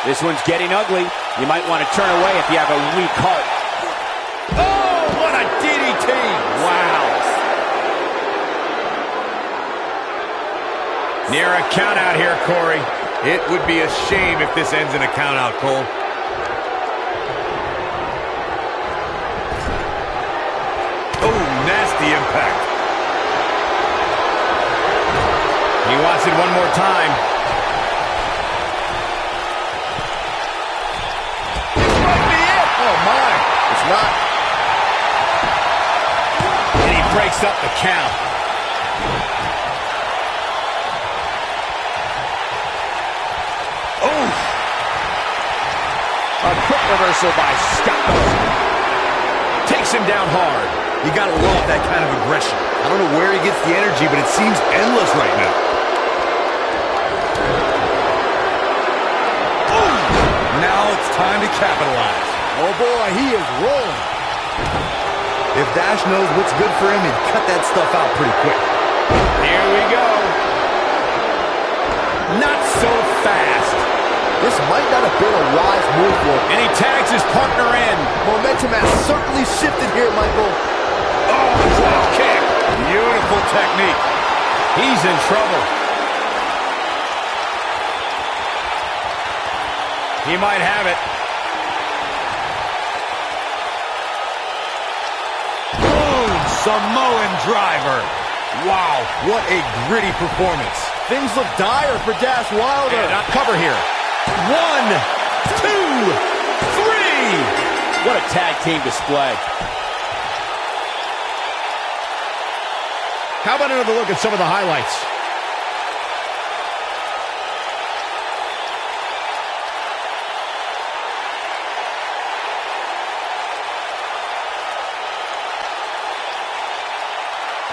This one's getting ugly. You might want to turn away if you have a weak heart. Oh, what a DDT! Wow. Near a count out here, Corey. It would be a shame if this ends in a count out, Cole. Oh, nasty impact. He wants it one more time. This might be it. Oh, my. It's not. And he breaks up the count. A quick reversal by Scott. Takes him down hard. You gotta love that kind of aggression. I don't know where he gets the energy, but it seems endless right now. Boom! Now it's time to capitalize. Oh, boy, he is rolling. If Dash knows what's good for him, he'd cut that stuff out pretty quick. Here we go. Not so fast. This might not have been a wise move for him. And he tags his partner in. Momentum has certainly shifted here, Michael. Oh, drop kick. Beautiful technique. He's in trouble. He might have it. Boom! Samoan driver. Wow, what a gritty performance. Things look dire for Dash Wilder. And cover here. 1, 2, 3. What a tag team display. How about another look at some of the highlights?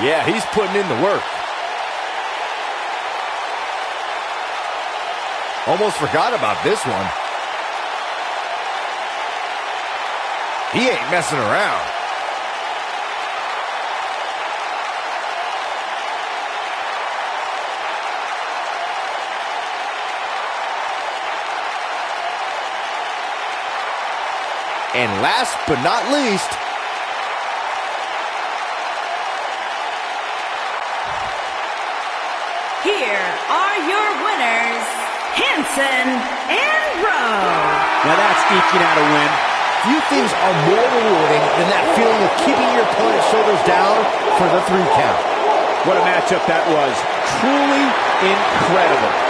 Yeah, he's putting in the work. Almost forgot about this one. He ain't messing around. And last but not least, here are your winners, Hanson and Rose. now that's eking out a win. Few things are more rewarding than that feeling of keeping your opponent's shoulders down for the 3 count. What a matchup that was. Truly incredible.